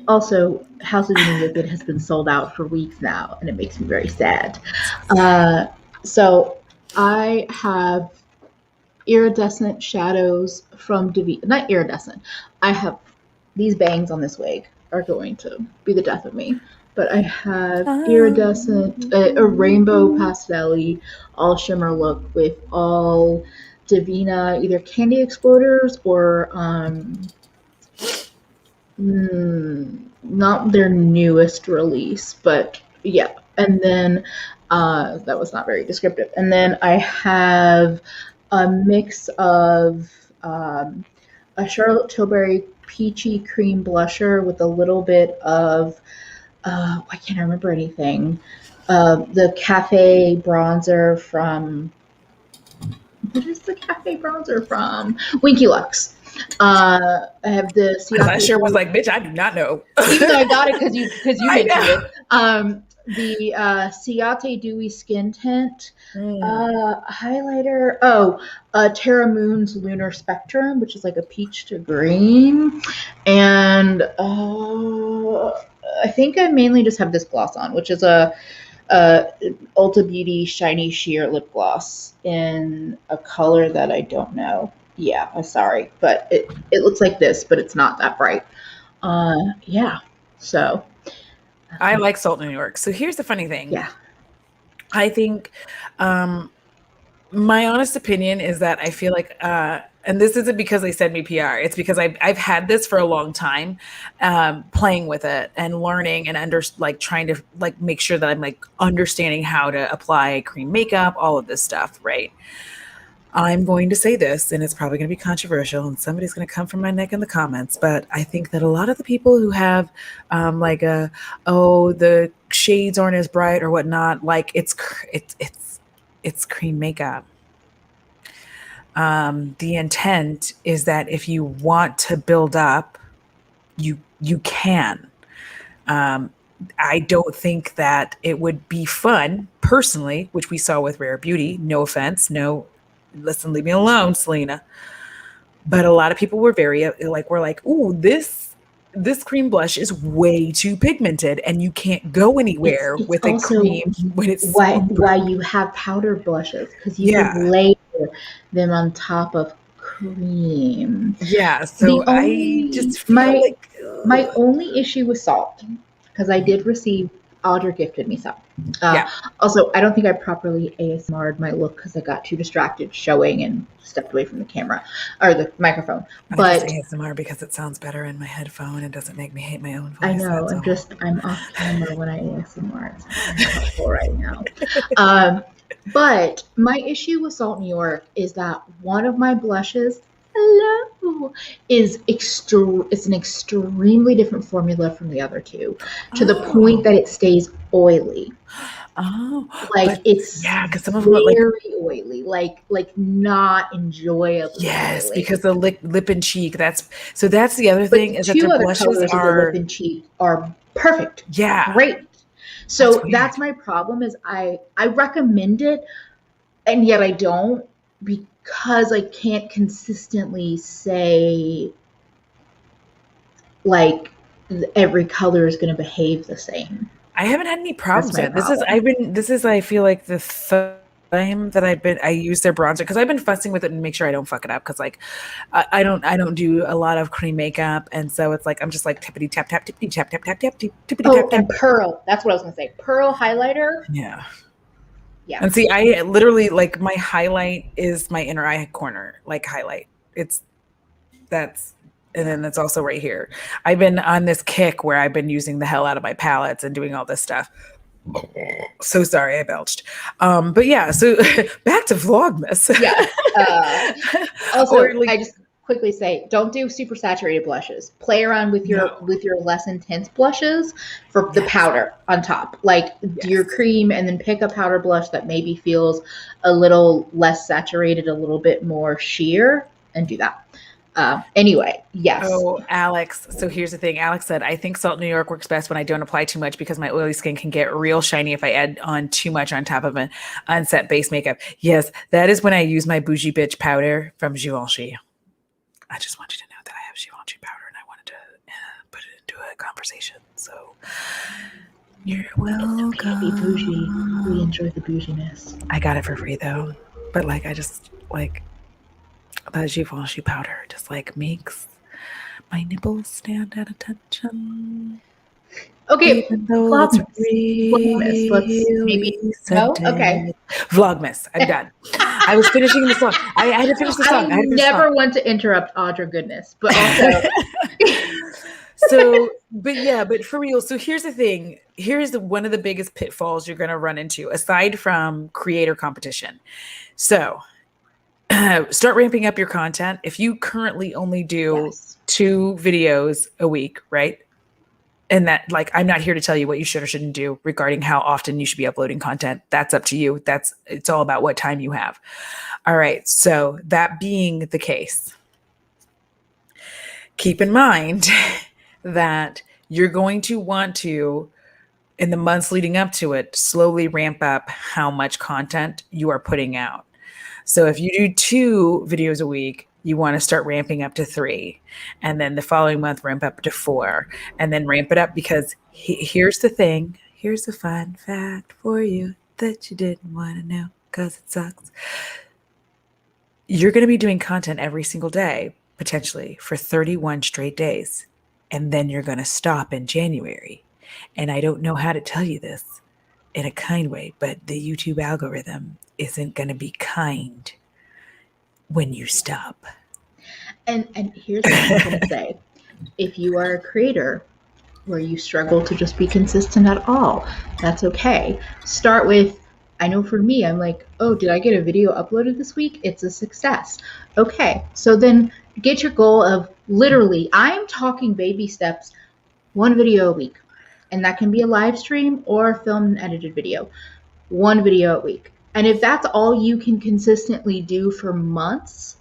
Also, House of Uni Wicked has been sold out for weeks now, and it makes me very sad. So I have iridescent shadows from Davina. Not iridescent. I have these bangs on this wig are going to be the death of me. But I have iridescent, a rainbow pastel-y, all shimmer look with all Davina, either candy exploders or not their newest release, but yeah. And then that was not very descriptive. And then I have a mix of a Charlotte Tilbury peachy cream blusher with a little bit of I can't remember anything. The cafe bronzer from, what is the cafe bronzer from? Winky Lux. I have the I sure was like, bitch, I do not know. Even though I got it because you mentioned it. the Ciate Dewy Skin Tint Mm. highlighter. Oh, Terra Moon's Lunar Spectrum, which is like a peach to green. And I think I mainly just have this gloss on, which is a Ulta Beauty Shiny Sheer Lip Gloss in a color that I don't know. Yeah, I'm sorry, but it looks like this, but it's not that bright. Yeah. So I like Salt New York. So here's the funny thing. yeah. I think my honest opinion is that I feel like and this isn't because they send me PR. It's because I've had this for a long time, playing with it and learning and trying to like make sure that I'm like understanding how to apply cream makeup, all of this stuff, right? I'm going to say this, and it's probably going to be controversial, and somebody's going to come from my neck in the comments. But I think that a lot of the people who have, oh, the shades aren't as bright or whatnot, like it's cream makeup. The intent is that if you want to build up, you can. I don't think that it would be fun personally, which we saw with Rare Beauty. No offense, no, listen, leave me alone, Selena. But a lot of people were very we're like, ooh, this cream blush is way too pigmented, and you can't go anywhere It's with a also cream when it's why you have powder blushes, because you can yeah, layer them on top of cream. yeah. The So I only just feel my like my only issue with salt, because I did receive, Audra gifted me some. Uh, yeah. Also, I don't think I properly ASMR'd my look because I got too distracted showing and stepped away from the camera or the microphone. I just But ASMR because it sounds better in my headphone and doesn't make me hate my own I voice. know That's all. I'm off camera when I ASMR. It's not very helpful right now. Um, but my issue with Salt New York is that one of my blushes, hello, it's an extremely different formula from the other two, to the point Oh, that it stays oily. oh, Like but it's yeah, because some of them are like very oily, like not enjoyably yes, oily. because the lip and cheek. That's the other But thing the is that their two other blushes colors of the lip are and cheek are perfect, yeah. great. That's So weird. that's my problem, is I recommend it, and yet I don't, because I can't consistently say like every color is going to behave the same. I haven't had any That's problems my yet. problem. This is I feel like the time that I use their bronzer because I've been fussing with it and make sure I don't fuck it up because like I don't do a lot of cream makeup and so it's like I'm just like tippity tap tap tippity tap tap tap tap tippity Oh, tap tap. and pearl. That's what I was going to say. Pearl highlighter. Yeah. Yeah. And see, I literally like my highlight is my inner eye corner, like highlight. It's that's and Yeah. then it's also right here. I've been on this kick where I've been using the hell out of my palettes and doing all this stuff. So sorry, I belched. But yeah, so back to Vlogmas. Yes. Or Also, like I just quickly say, don't do super saturated blushes. Play around no. with your less intense blushes for the Yes. powder on top. Like do your Yes. cream and then pick a powder blush that maybe feels a little less saturated, a little bit more sheer, and do that. Anyway, yes. Oh, Alex. So here's the thing. Alex said, I think Salt New York works best when I don't apply too much because my oily skin can get real shiny if I add on too much on top of an unset base makeup. Yes, that is when I use my bougie bitch powder from Givenchy. I just want you to know that I have Givenchy powder and I wanted to put it into a conversation. So you're It's okay to be bougie. We welcome. enjoy the bouginess. I got it for free though. But like I just like that Givenchy powder just like makes my nipples stand at attention. Okay, Even though it's Vlogmas. Vlogmas. Let's maybe really no. Okay. scented. Vlogmas. I'm done. I was finishing the song. I had to finish the I song. I had to finish the song. never want to interrupt Audra goodness, but also So, but yeah, but for real. So here's the thing. Here's one of the biggest pitfalls you're going to run into aside from creator competition. So start ramping up your content. If you currently only do yes. 2 videos a week, right? And that like I'm not here to tell you what you should or shouldn't do regarding how often you should be uploading content. That's up to you. It's all about what time you have. All right. So that being the case, keep in mind that you're going to want to in the months leading up to it, slowly ramp up how much content you are putting out. So if you do 2 videos a week, you want to start ramping up to 3. And then the following month, ramp up to 4. And then ramp it up, because here's the thing. Here's a fun fact for you that you didn't want to know because it sucks. You're going to be doing content every single day, potentially for 31 straight days. And then you're going to stop in January. And I don't know how to tell you this in a kind way, but the YouTube algorithm isn't going to be kind when you stop. And here's what I'm going to say. If you are a creator where you struggle to just be consistent at all, that's okay. Start with, I know for me, I'm like, oh, did I get a video uploaded this week? It's a success. Okay, so then get your goal of literally, I'm talking baby steps, 1 video a week. And that can be a live stream or a filmed and edited video. 1 video a week. And if that's all you can consistently do for months,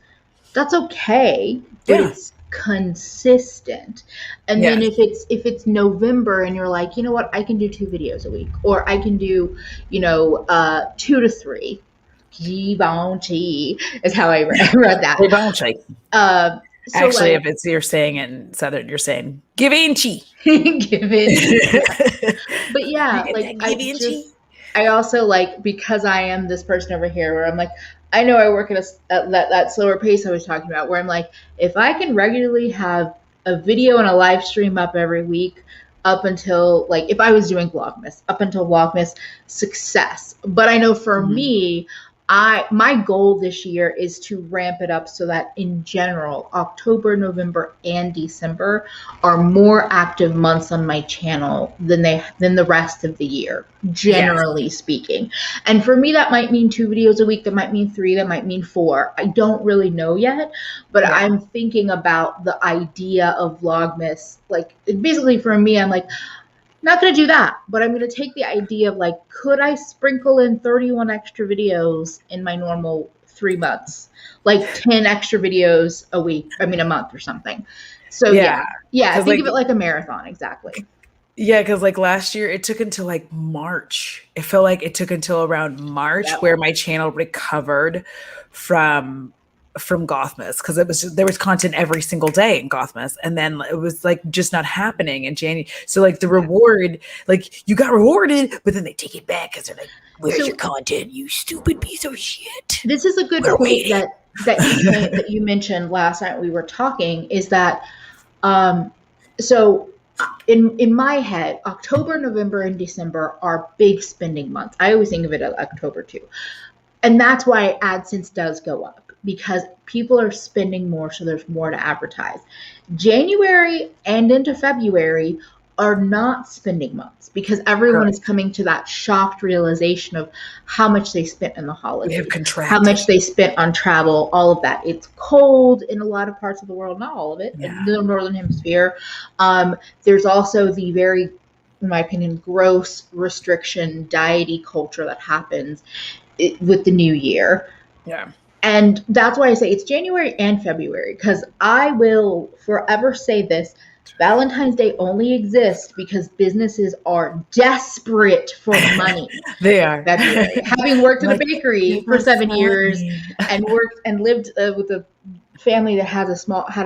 that's okay, but it's consistent. And then if it's November and you're like, you know what, I can do 2 videos a week, or I can do, 2 to 3. Givenchy is how I read that. Givenchy. So actually, if it's you're saying it in Southern, you're saying Givenchy. Givenchy. But yeah, like I also like, because I am this person over here where I'm like, I know I work at that slower pace I was talking about, where I'm like, if I can regularly have a video and a live stream up every week up until, like, if I was doing Vlogmas, up until Vlogmas, success. But I know for me, my goal this year is to ramp it up so that in general, October, November, and December are more active months on my channel than the rest of the year, generally speaking. And for me, that might mean 2 videos a week, that might mean 3, that might mean 4. I don't really know yet, but I'm thinking about the idea of Vlogmas. Like, basically for me, I'm like, not going to do that, but I'm going to take the idea of, like, could I sprinkle in 31 extra videos in my normal 3 months? Like 10 extra videos a month or something. So yeah, think of it like a marathon, exactly. Yeah, because like last year, it took until like March. It felt like it took until around March where my channel recovered from Gothmas, because there was content every single day in Gothmas, and then it was like just not happening in January. So like the reward, like you got rewarded, but then they take it back because they're like, "Where's your content, you stupid piece of shit?" This is a good point that you mentioned last night we were talking, is that so in my head, October, November, and December are big spending months. I always think of it as October too, and that's why AdSense does go up, because people are spending more, so there's more to advertise. January and into February are not spending months, because everyone is coming to that shocked realization of how much they spent in the holidays, how much they spent on travel, all of that. It's cold in a lot of parts of the world, not all of it, in the Northern Hemisphere. There's also the very, in my opinion, gross restriction, diety culture that happens with the new year. Yeah. And that's why I say it's January and February, because I will forever say this: Valentine's Day only exists because businesses are desperate for money. They are. February. Having worked in a bakery for 7 years and lived with a family that had a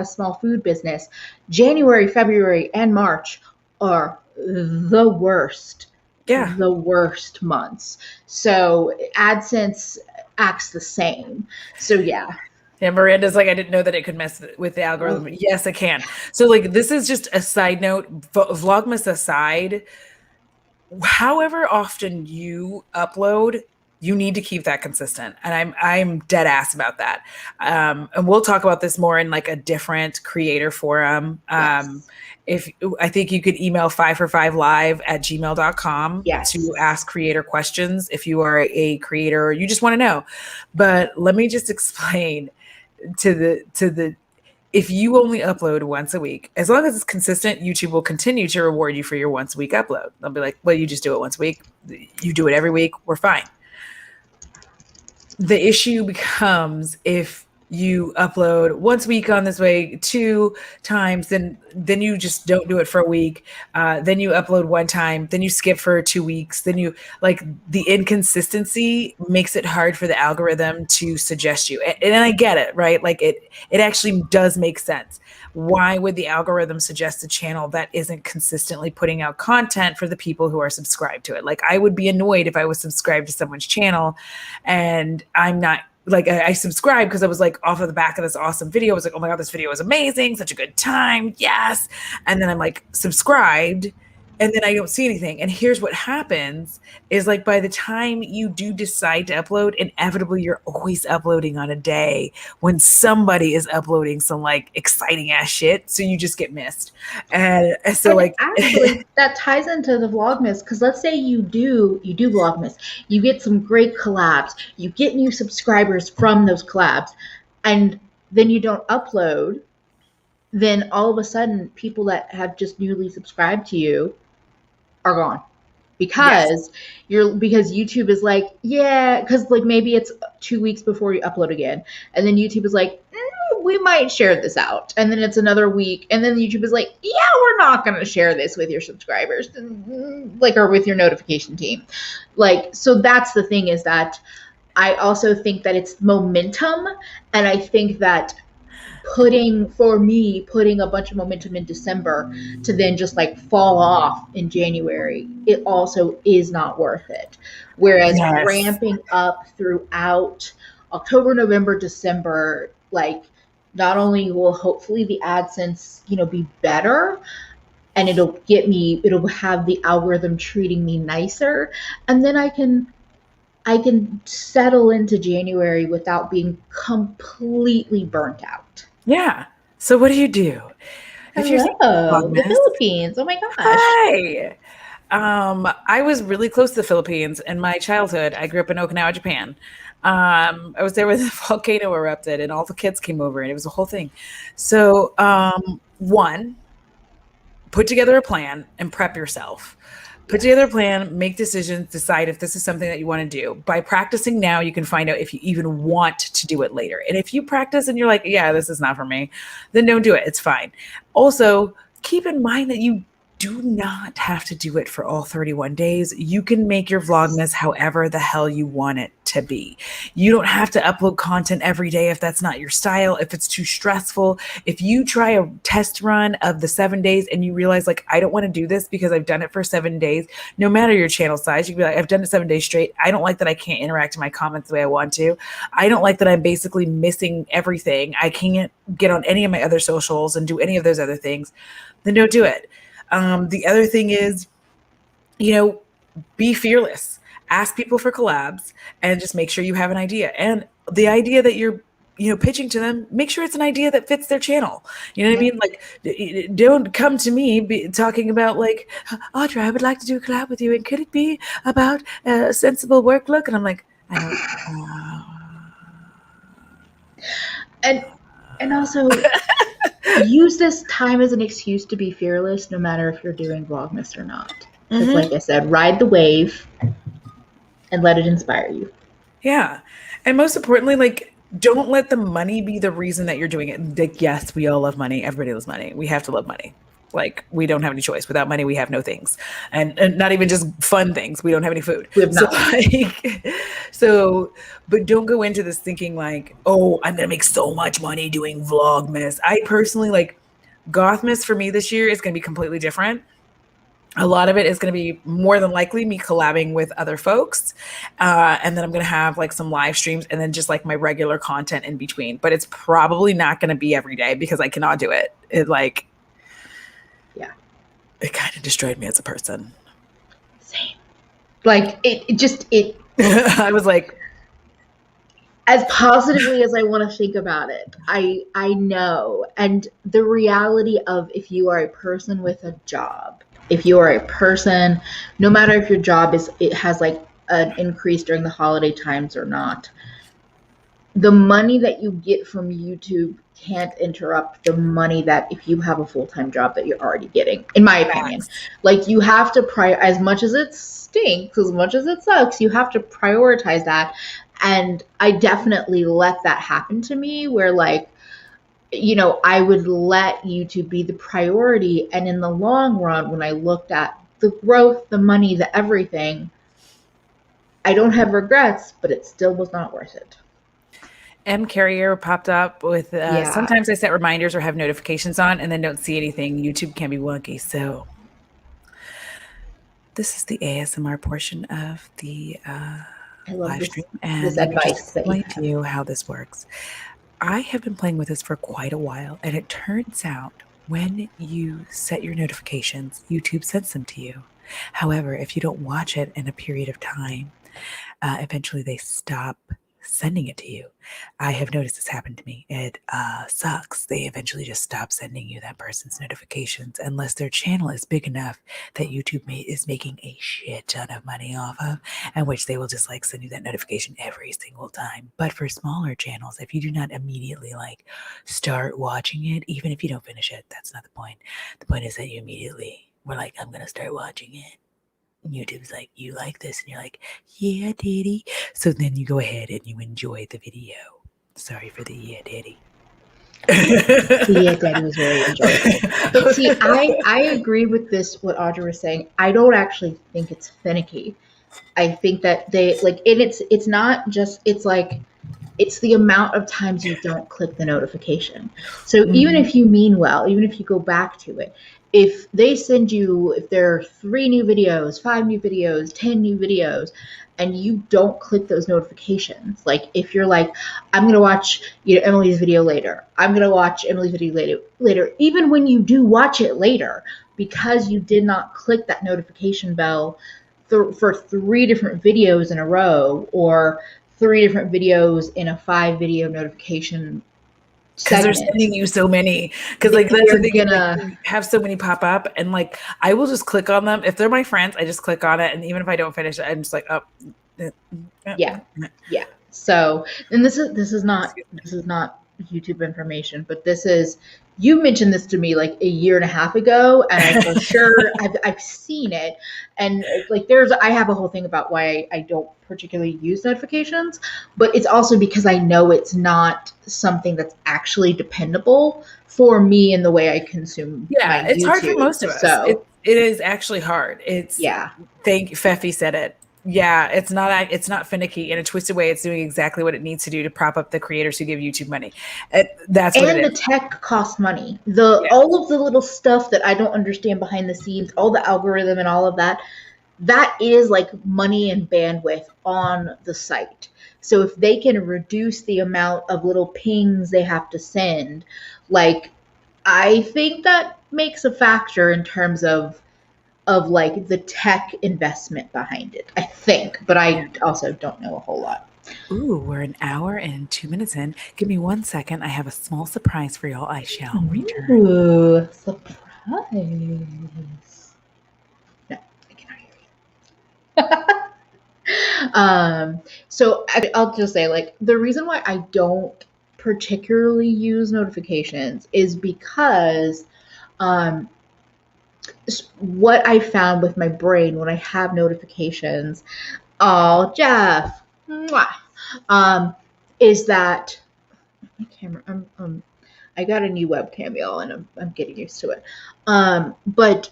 small food business, January, February, and March are the worst. Yeah. The worst months. So AdSense acts the same. So yeah. Yeah, Miranda's like, I didn't know that it could mess with the algorithm. Yes, it can. So like, this is just a side note, Vlogmas aside, however often you upload, you need to keep that consistent. And I'm dead ass about that. And we'll talk about this more in like a different creator forum. If I think you could email 5for5live@gmail.com to ask creator questions if you are a creator or you just want to know. But let me just explain to the if you only upload once a week, as long as it's consistent, YouTube will continue to reward you for your once a week upload. They'll be like, well, you just do it once a week. You do it every week. We're fine. The issue becomes if you upload once a week on this way, 2 times, then you just don't do it for a week. Then you upload 1 time, then you skip for 2 weeks, then you like the inconsistency makes it hard for the algorithm to suggest you. And I get it, right? Like it actually does make sense. Why would the algorithm suggest a channel that isn't consistently putting out content for the people who are subscribed to it? Like I would be annoyed if I was subscribed to someone's channel and I'm not like I subscribed because I was like off of the back of this awesome video. I was like, oh my God, this video is amazing, such a good time. Yes. And then I'm like subscribed and then I don't see anything. And here's what happens is like by the time you do decide to upload, inevitably you're always uploading on a day when somebody is uploading some like exciting ass shit. So you just get missed. And so And like actually, that ties into the Vlogmas because let's say you do Vlogmas, you get some great collabs, you get new subscribers from those collabs, and then you don't upload. Then all of a sudden, people that have just newly subscribed to you are gone yes. because YouTube is like, yeah, because like maybe it's 2 weeks before you upload again, and then YouTube is like, we might share this out, and then it's another week, and then YouTube is like, yeah, we're not going to share this with your subscribers, like, or with your notification team, like, so that's the thing is that I also think that it's momentum, and I think that putting a bunch of momentum in December to then just like fall off in January, it also is not worth it. Whereas Yes. ramping up throughout October, November, December, like not only will hopefully the AdSense, be better and it'll have the algorithm treating me nicer. And then I can settle into January without being completely burnt out. Yeah. So what do you do? If you're thinking Hello, the Vlogmas, Philippines. Oh my gosh. hi. I was really close to the Philippines in my childhood. I grew up in Okinawa, Japan. I was there when the volcano erupted and all the kids came over and it was a whole thing. So, one, put together a plan and prep yourself. Put together a plan, make decisions, decide if this is something that you want to do. By practicing now, you can find out if you even want to do it later. And if you practice and you're like, yeah, this is not for me, then don't do it. It's fine. Also, keep in mind that you do not have to do it for all 31 days. You can make your Vlogmas however the hell you want it to be. You don't have to upload content every day if that's not your style, if it's too stressful. If you try a test run of the 7 days and you realize, like, I don't want to do this because I've done it for 7 days, no matter your channel size, you can be like, I've done it 7 days straight. I don't like that I can't interact in my comments the way I want to. I don't like that I'm basically missing everything. I can't get on any of my other socials and do any of those other things. Then don't do it. The other thing is, be fearless. Ask people for collabs and just make sure you have an idea. And the idea that you're, pitching to them, make sure it's an idea that fits their channel. You know what I mean? Like, don't come to me talking about like, Audra, I would like to do a collab with you. And could it be about a sensible work look? And I'm like, I And also use this time as an excuse to be fearless, no matter if you're doing Vlogmas or not. Because, like I said, ride the wave and let it inspire you. Yeah. And most importantly, like, don't let the money be the reason that you're doing it. Like, yes, we all love money. Everybody loves money. We have to love money. Like, we don't have any choice. Without money, we have no things. And not even just fun things. We don't have any food. We have So, nothing. but don't go into this thinking like, oh, I'm going to make so much money doing Vlogmas. I personally, like, Gothmas for me this year is going to be completely different. A lot of it is going to be more than likely me collabing with other folks. And then I'm going to have like some live streams and then just like my regular content in between. But it's probably not going to be every day because I cannot do it. It kind of destroyed me as a person. Same. Like, it I was like, as positively as I want to think about it, I know. And the reality of if you are a person with a job, if you are a person, no matter if your job has like an increase during the holiday times or not, the money that you get from YouTube can't interrupt the money that if you have a full-time job that you're already getting, in my opinion. Like, you have to as much as it stinks, as much as it sucks, you have to prioritize that. And I definitely let that happen to me where like, I would let YouTube be the priority. And in the long run, when I looked at the growth, the money, the everything, I don't have regrets, but it still was not worth it. M Carrier popped up with Yeah. sometimes I set reminders or have notifications on and then don't see anything. YouTube can be wonky. So this is the ASMR portion of the I love live this stream. this And let me just advice that you explain to have. you how this works. I have been playing with this for quite a while, and it turns out when you set your notifications, YouTube sends them to you. However, if you don't watch it in a period of time, eventually they stop sending it to you. I have noticed this happen to me. It sucks. They eventually just stop sending you that person's notifications unless their channel is big enough that YouTube is making a shit ton of money off of, and which they will just like send you that notification every single time. But for smaller channels, if you do not immediately like start watching it, even if you don't finish it, that's not the point. The point is that you immediately were like, I'm going to start watching it. YouTube's like, you like this? And you're like, yeah, daddy. So then you go ahead and you enjoy the video. Sorry for the yeah, daddy. The Yeah Daddy was very enjoyable. But see, I agree with this, what Audrey was saying. I don't actually think it's finicky. I think that they like, and it's not just, it's like, it's the amount of times you don't click the notification. So even Mhm. if you mean well, even if you go back to it, if they send you, if there are 3 new videos, 5 new videos, 10 new videos, and you don't click those notifications, like if you're like, I'm gonna watch Emily's video later, I'm gonna watch Emily's video later, even when you do watch it later, because you did not click that notification bell for 3 different videos in a row, or 3 different videos in a 5 video notification Because they're segment, sending you so many. Because like that's the they're thing is like gonna, you have so many pop up, and like I will just click on them if they're my friends. I just click on it, and even if I don't finish it, I'm just like, oh, yeah, yeah. So, and this is not YouTube information, but this is, you mentioned this to me like a year and a half ago, and I for sure I've seen it, and like I have a whole thing about why I don't particularly use notifications, but it's also because I know it's not something that's actually dependable for me in the way I consume my yeah, it's hard for YouTube. most of us. So It is actually hard. It's yeah, thank Feffy said it. Yeah, it's not finicky in a twisted way. It's doing exactly what it needs to do to prop up the creators who give YouTube money. That's what it and the is. tech costs money. The Yeah. All of the little stuff that I don't understand behind the scenes, all the algorithm and all of that, that is like money and bandwidth on the site. So if they can reduce the amount of little pings they have to send, like, I think that makes a factor in terms of like the tech investment behind it. I think, but Yeah. I also don't know a whole lot. Ooh, we're an hour and 2 minutes in. Give me 1 second. I have a small surprise for y'all. I shall return. Ooh, surprise. No, I cannot hear you. So I'll just say, like, the reason why I don't particularly use notifications is because um, what I found with my brain when I have notifications, oh, Jeff, mwah, um, is that my camera, I got a new webcam, y'all, and I'm getting used to it. But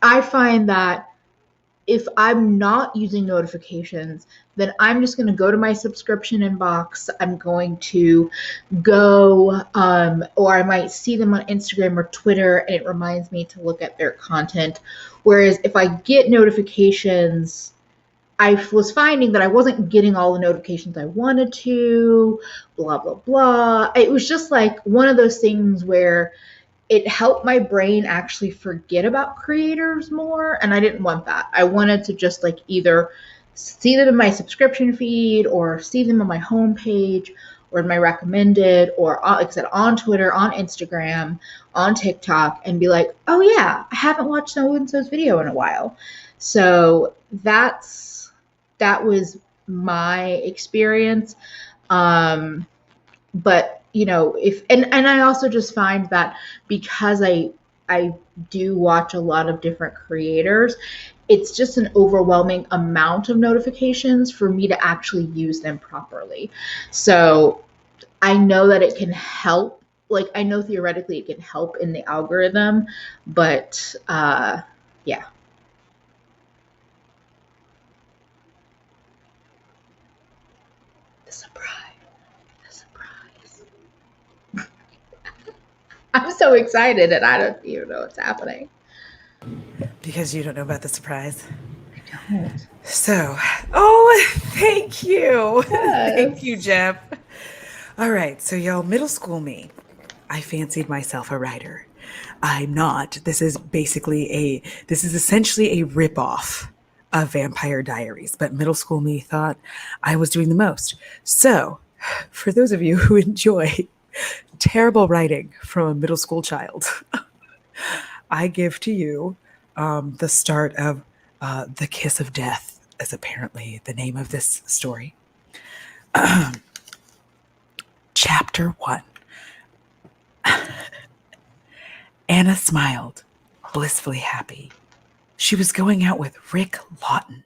I find that if I'm not using notifications, then I'm just going to go to my subscription inbox. I'm going to go, or I might see them on Instagram or Twitter, and it reminds me to look at their content. Whereas if I get notifications, I was finding that I wasn't getting all the notifications I wanted to, blah, blah, blah. It was just like one of those things where it helped my brain actually forget about creators more, and I didn't want that. I wanted to just like either see them in my subscription feed, or see them on my homepage, or in my recommended, or like I said, on Twitter, on Instagram, on TikTok, and be like, oh yeah, I haven't watched so and so's video in a while. So that was my experience. But if and I also just find that because I do watch a lot of different creators, it's just an overwhelming amount of notifications for me to actually use them properly. So I know that it can help. Like, I know theoretically it can help in the algorithm, but yeah. The surprise. The surprise. I'm so excited and I don't even know what's happening. Because you don't know about the surprise. I don't. So, oh, thank you. Thank you, Yes. Jeff. All right, so y'all, middle school me. I fancied myself a writer. I'm not. This is essentially a ripoff of Vampire Diaries, but middle school me thought I was doing the most. So, for those of you who enjoy terrible writing from a middle school child, I give to you the start of The Kiss of Death, is apparently the name of this story. Chapter 1. Anna smiled, blissfully happy. She was going out with Rick Lawton,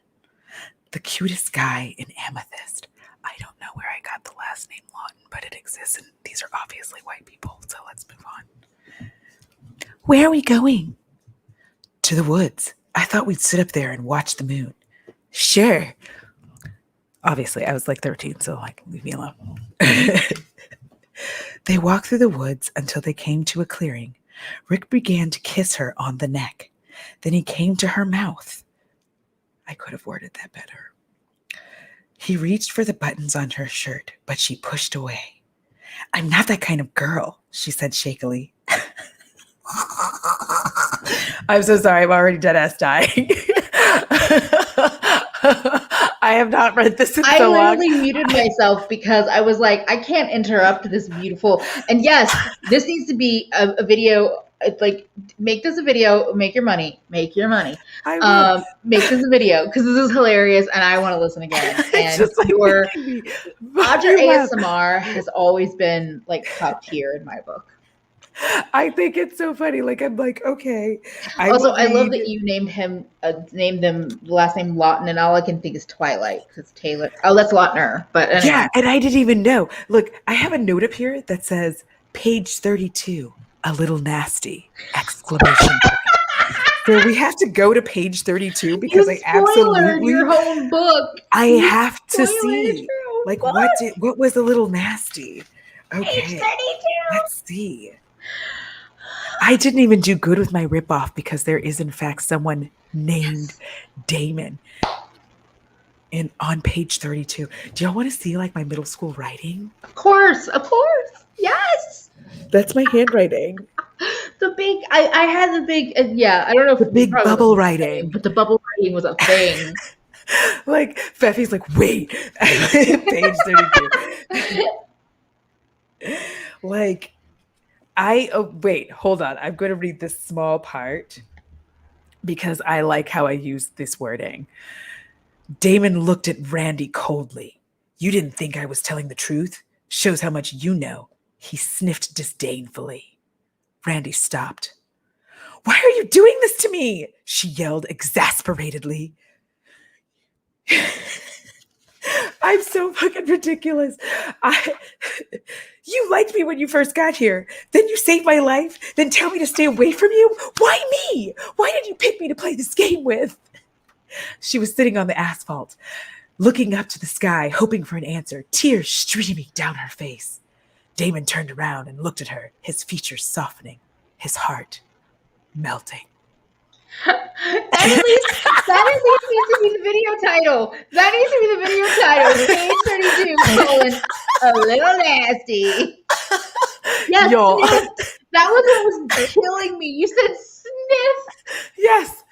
the cutest guy in Amethyst. I don't know where I got the last name Lawton, but it exists, and these are obviously white people, so let's move on. Where are we going? To the woods. I thought we'd sit up there and watch the moon. Sure. Obviously, I was like 13, so like, leave me alone. They walked through the woods until they came to a clearing. Rick began to kiss her on the neck. Then he came to her mouth. I could have worded that better. He reached for the buttons on her shirt, but she pushed away. I'm not that kind of girl, she said shakily. I'm so sorry, I'm already dead ass dying. I have not read this in so long. I literally muted myself because I was like, I can't interrupt this beautiful. And yes, this needs to be a video. Like, make this a video. Make your money. Make your money. Make this a video because this is hilarious, and I want to listen again. And Just like your Audra laugh. ASMR has always been like top tier in my book. I think it's so funny. Like, I'm like, okay. I love that you named them the last name Lawton, and all I can think is Twilight because Taylor. Oh, that's Lautner. But anyway. Yeah, and I didn't even know. Look, I have a note up here that says page 32, a little nasty! Exclamation point. So we have to go to page 32 because I absolutely your whole book. I have to see like what was a little nasty. Okay, page 32. Let's see. I didn't even do good with my ripoff because there is in fact someone named Damon on page 32. Do y'all want to see like my middle school writing? Of course. Yes. That's my handwriting. The big, I had the big, yeah, I don't know if the big bubble writing, but the bubble writing was a thing. Like Feffy's like, wait, page 32. Like, wait, hold on. I'm going to read this small part because I like how I use this wording. Damon looked at Randy coldly. You didn't think I was telling the truth? Shows how much you know. He sniffed disdainfully. Randy stopped. Why are you doing this to me? She yelled exasperatedly. I'm so fucking ridiculous. You liked me when you first got here. Then you saved my life. Then tell me to stay away from you? Why me? Why did you pick me to play this game with? She was sitting on the asphalt, looking up to the sky, hoping for an answer, tears streaming down her face. Damon turned around and looked at her, his features softening, his heart melting. That at least needs to be the video title. That needs to be the video title. Page 32, a little nasty. Yes, sniff. That was what was killing me. You said sniff. Yes.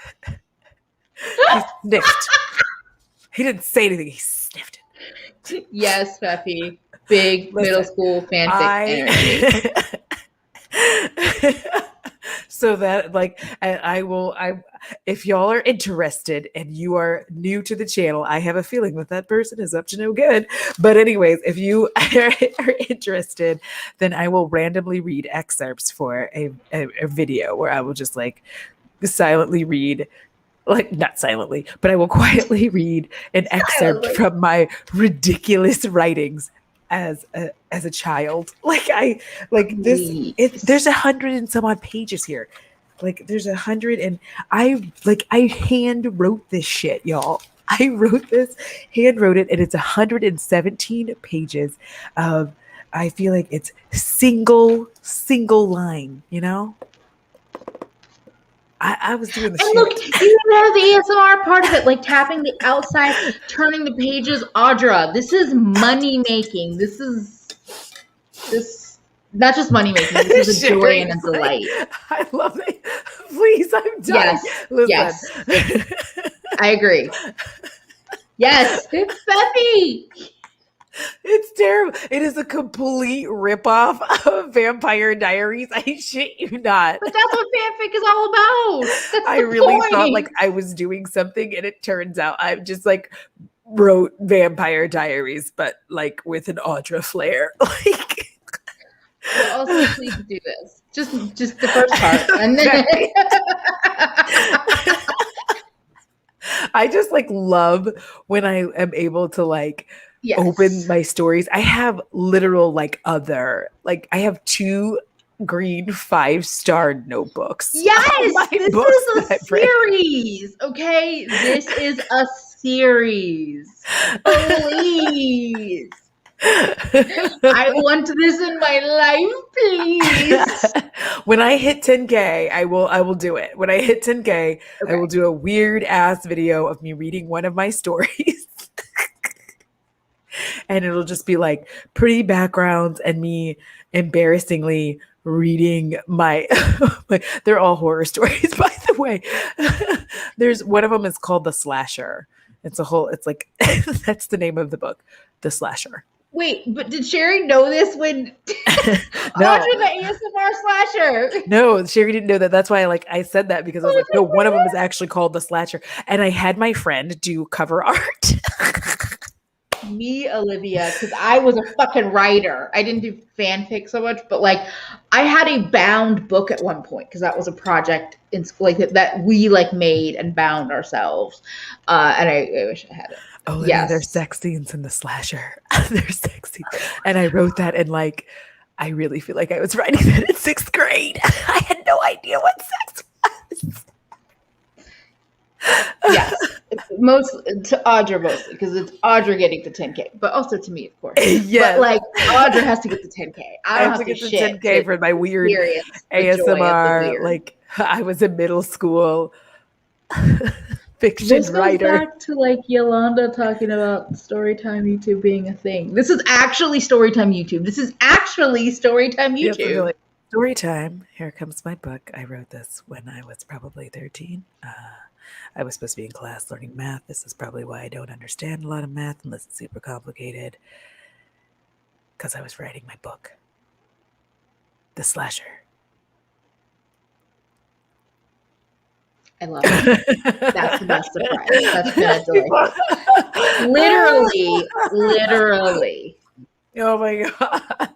He sniffed. He didn't say anything. He sniffed it. Yes, Feffy. Big middle school fanfic energy. So that, like, I if y'all are interested and you are new to the channel, I have a feeling that person is up to no good. But anyways, if you are interested, then I will randomly read excerpts for a video where I will just like silently read like not silently, but I will quietly read an excerpt Silently. from my ridiculous writings as a child. Like I like this. There's 100 and some odd pages here. Like there's 100 and I hand wrote this shit, y'all. I wrote this, hand wrote it, and it's 117 pages of. I feel like it's single line, you know. I was doing the And shit. look, you even have the ASMR part of it, like tapping the outside, turning the pages. Audra, this is money making. This not just money making. This is a joy and a delight. I love it. Please, I'm done. Yes, I agree. Yes, it's Beppy. It's terrible. It is a complete ripoff of Vampire Diaries. I shit you not. But that's what fanfic is all about. That's I really thought like I was doing something, and it turns out I just like wrote Vampire Diaries, but like with an Audra flair. Like, well, also please do this. Just the first part, and then. I just like love when I am able to like open my stories. I have literal like I have 2 green 5-star notebooks. Yes, this is a series. Okay, this is a series. Please. I want this in my life, please. When I hit 10K, I will do it. When I hit 10K, I will do a weird ass video of me reading one of my stories. And it'll just be like pretty backgrounds and me embarrassingly reading my they're all horror stories, by the way. There's one of them is called The Slasher. It's like that's the name of the book, The Slasher. Wait, but did Sherry know this when no. Audra the ASMR slasher? No, Sherry didn't know that. That's why I said that, because I was like, no, one of them is actually called The Slasher. And I had my friend do cover art. Me, Olivia, because I was a fucking writer. I didn't do fanfic so much, but like I had a bound book at one point because that was a project in school like that we like made and bound ourselves. And I wish I had it. Oh, yeah, there's sex scenes in The Slasher. There's sex scenes. And I wrote that, and like I really feel like I was writing that in 6th grade. I had no idea what sex was. Yes, to Audra mostly, because it's Audra getting to 10K, but also to me, of course. Yeah, but like Audra has to get to 10K. I don't have to get to 10K for my weird ASMR. Like I was in middle school. Fiction writer. This goes back to like Yolanda talking about storytime YouTube being a thing. This is actually storytime YouTube. Yep, like, storytime. Here comes my book. I wrote this when I was probably 13. I was supposed to be in class learning math. This is probably why I don't understand a lot of math unless it's super complicated. Because I was writing my book, The Slasher. I love it. That's the best surprise. That's been a delight. Literally. Oh my God.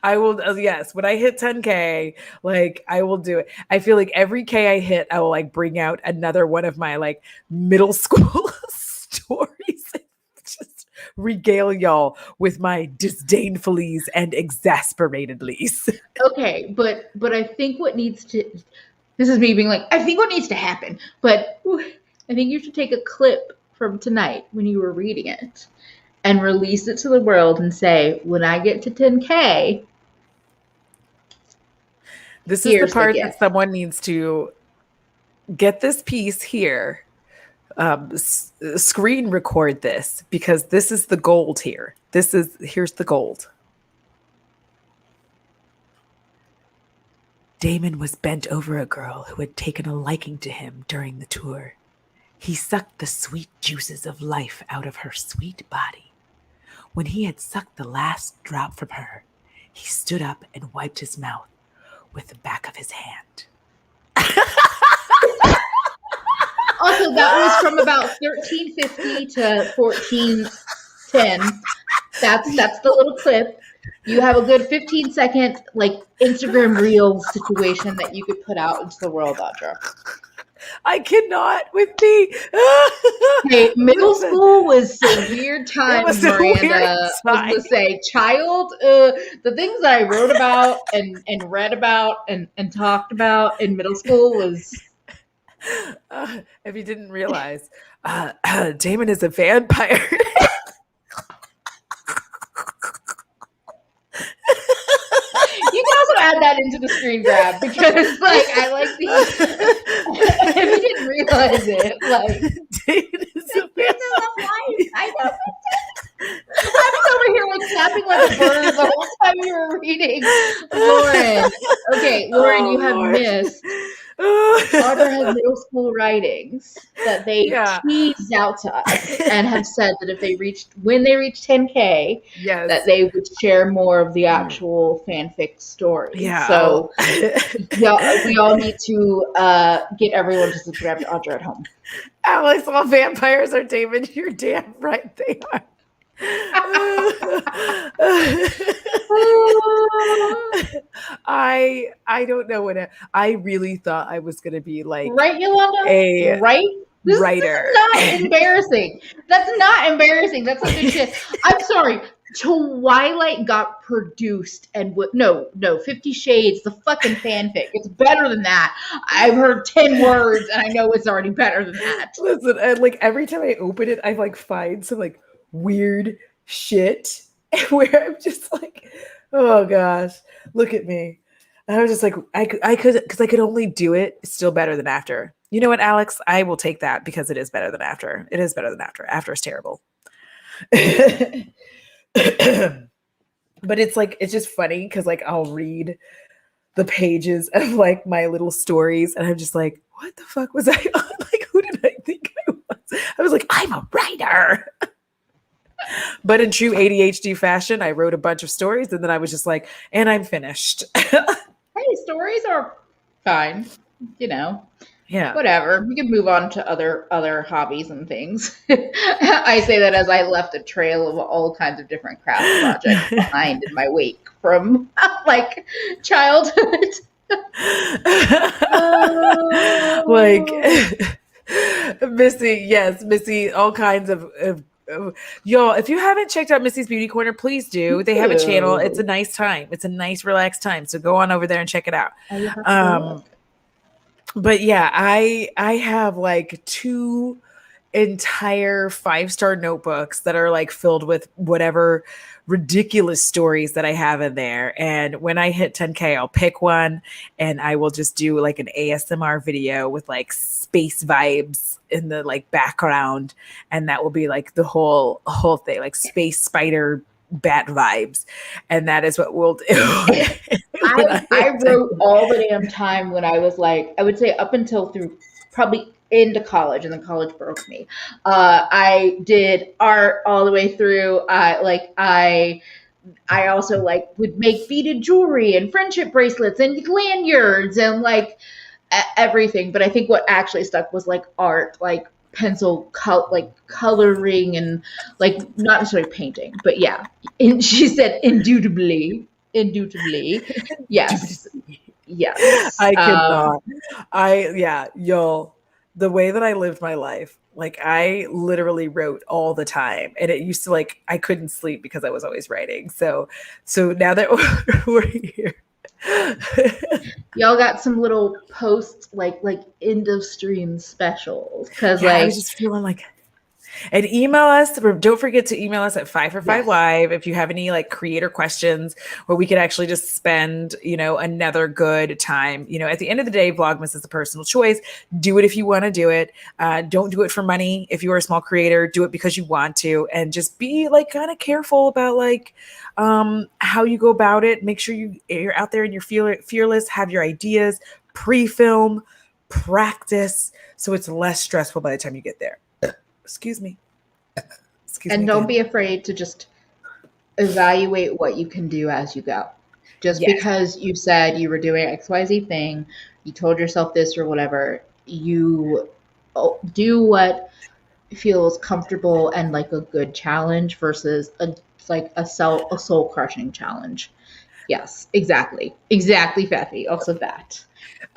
I will, yes, when I hit 10K, like I will do it. I feel like every K I hit, I will like bring out another one of my like middle school stories and just regale y'all with my disdainfullies and exasperatedlies. Okay, but I think what needs to, this is me being like, I think what needs to happen, but I think you should take a clip from tonight when you were reading it and release it to the world and say, when I get to 10K, this is the part that someone needs to get this piece here, screen record this, because this is the gold here. Here's the gold. Damon was bent over a girl who had taken a liking to him during the tour. He sucked the sweet juices of life out of her sweet body. When he had sucked the last drop from her, he stood up and wiped his mouth with the back of his hand. Also, that was from about 1350 to 1410. That's the little clip. You have a good 15-second like Instagram reel situation that you could put out into the world, Audra. I cannot with me. Hey, middle Listen, school was a weird it time, was a weird Miranda. I was time. gonna say, child, the things that I wrote about and read about and talked about in middle school was. If you didn't realize, Damon is a vampire. You can also add that into the screen grab because, like, I like the. If you didn't realize it, like, Damon is a this is a life. I know. I was over here like clapping like a bird the whole time you were reading. Lauren. Okay, Lauren, you Oh have Lord. missed. Audra has middle school writings that they Yeah. teased out to us and have said that if they reached when they reach 10K, that Yes. they would share more of the actual fanfic story. Yeah. So yeah, we all need to get everyone to subscribe to Audra at home. Alex, all vampires are Damon. You're damn right they are. I don't know what I really thought I was gonna be like Right, Yolanda? a Right? This is writer. not embarrassing. That's not embarrassing. That's some good shit. I'm sorry. Twilight got produced and no, 50 Shades, the fucking fanfic. It's better than that. I've heard 10 words and I know it's already better than that. Listen, and like every time I open it, I like find some like weird shit where I'm just like, oh gosh, look at me. And I was just like, I could, because I could only do it still better than after. You know what, Alex? I will take that because it is better than after. It is better than after. After is terrible. But it's like, it's just funny because like I'll read the pages of like my little stories and I'm just like, what the fuck was I on? Like, who did I think I was? I was like, I'm a writer. But in true ADHD fashion, I wrote a bunch of stories and then I was just like, and I'm finished. Hey, stories are fine. You know, Yeah. whatever. We can move on to other hobbies and things. I say that as I left a trail of all kinds of different craft projects behind in my wake from like childhood. Like Missy, yes, Missy, all kinds of y'all, if you haven't checked out Missy's Beauty Corner, please do. They have a channel. It's a nice time. It's a nice, relaxed time. So go on over there and check it out. But yeah, I have like 2 entire 5-star notebooks that are like filled with whatever ridiculous stories that I have in there. And when I hit 10K, I'll pick one and I will just do like an ASMR video with like space vibes in the like background. And that will be like the whole thing, like space spider bat vibes. And that is what we'll do. I wrote all the damn time when I was like, I would say up until through probably into college, and then college broke me. I did art all the way through. I also like would make beaded jewelry and friendship bracelets and lanyards and like everything. But I think what actually stuck was like art, like coloring and like not necessarily painting, but yeah. And she said indubitably, yes. Yes. I cannot. Yo, the way that I lived my life, like I literally wrote all the time. And it used to like I couldn't sleep because I was always writing. So now that we're here. Y'all got some little post like end of stream specials. Cause yeah, like I was just feeling like. And email us. Don't forget to email us at 5for5 Live if you have any like creator questions where we could actually just spend, another good time. At the end of the day, Vlogmas is a personal choice. Do it if you want to do it. Don't do it for money. If you are a small creator, do it because you want to, and just be like kind of careful about like how you go about it. Make sure you're out there and you're fearless, have your ideas, pre-film, practice, so it's less stressful by the time you get there. Excuse me. And don't be afraid to just evaluate what you can do as you go. Just because you said you were doing XYZ thing, you told yourself this or whatever, you do what feels comfortable and like a good challenge versus a soul crushing challenge. Yes, exactly. Exactly, Feffy. Also that.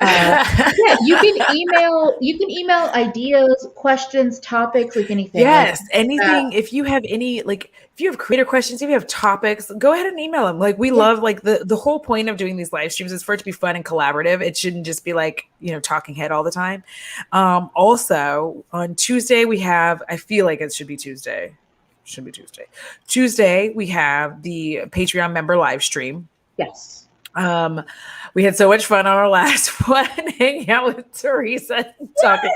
Yeah, you can email ideas, questions, topics, like anything. Like Yes, anything. If you have any, like, if you have creator questions, if you have topics, go ahead and email them. Like, we yeah, love, like, the whole point of doing these live streams is for it to be fun and collaborative. It shouldn't just be like, talking head all the time. Also, on Tuesday we have. I feel like it should be Tuesday. Should be Tuesday. Tuesday we have the Patreon member live stream. yes. Um, we had so much fun on our last one, hanging out with Teresa and talking.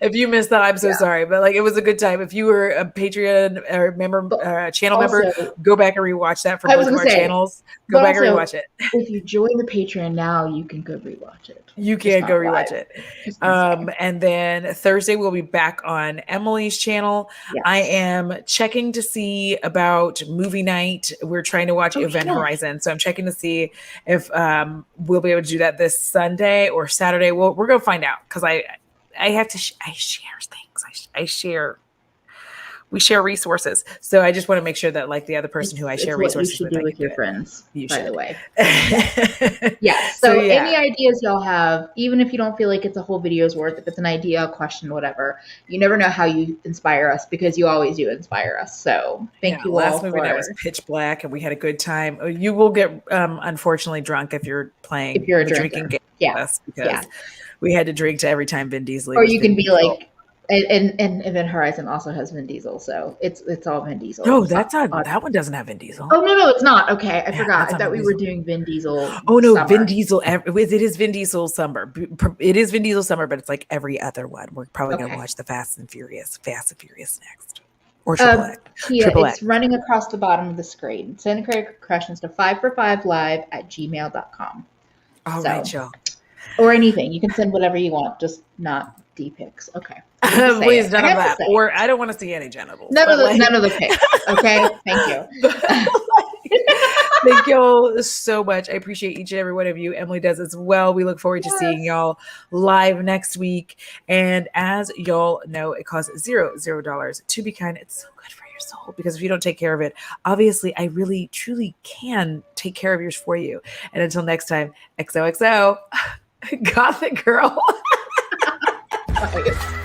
If you missed that, I'm so sorry, but like it was a good time. If you were a Patreon or member, But channel member, also, go back and rewatch that for I was both of gonna our say, channels. Go but back and also, rewatch it. if you join the Patreon now, you can go rewatch it. You Just can go not rewatch live. it. Just gonna say. And then Thursday we'll be back on Emily's channel. I Yes. am checking to see about movie night. We're trying to watch Oh Event yeah. Horizon, so I'm checking to see if we'll be able to do that this Sunday or Saturday. Well, we're gonna find out because I have to. I share things. I share. We share resources, so I just want to make sure that like the other person who I It's share what you resources should with, do I with can do your it. friends, You by the should. way. Yes. Yes. So So yeah. any ideas y'all have, even if you don't feel like it's a whole video's worth, if it's an idea, a question, whatever, you never know how you inspire us because you always do inspire us. So thank Yeah, you last all movie night was for pitch black, and we had a good time. You will get unfortunately drunk if you're if playing you're a the drinking drinker. game Yeah. with us Yeah. because we had to drink to every time Vin Diesel Or was you can Vin be Diesel. like, and Event Horizon also has Vin Diesel, so it's all Vin Diesel. No, that's not. Uh, That one doesn't have Vin Diesel. oh no, it's not. Okay, I Yeah, forgot. that's I not thought Vin we were Diesel. doing Vin Diesel Oh no, Vin summer. Diesel. It is Vin Diesel summer. It is Vin Diesel summer, but it's like every other one. We're probably gonna Okay. watch the Fast and Furious next, or Triple X. Kia, Triple X. it's running across the bottom of the screen. Send creative questions to 5for5live@gmail.com. All right, So, y'all. or anything. You can send whatever you want, just not D pics. Okay. I have to say Please, it. none I of have to that. say it. Or I don't want to see any genitals. None But of the like, none of the pics. Okay. Thank you. thank y'all so much. I appreciate each and every one of you. Emily does as well. We look forward to seeing Yes. y'all live next week. And as y'all know, it costs $0 to be kind. It's so good for your soul because if you don't take care of it, obviously, I really, truly can take care of yours for you. And until next time, XOXO, Gothic girl. Bye.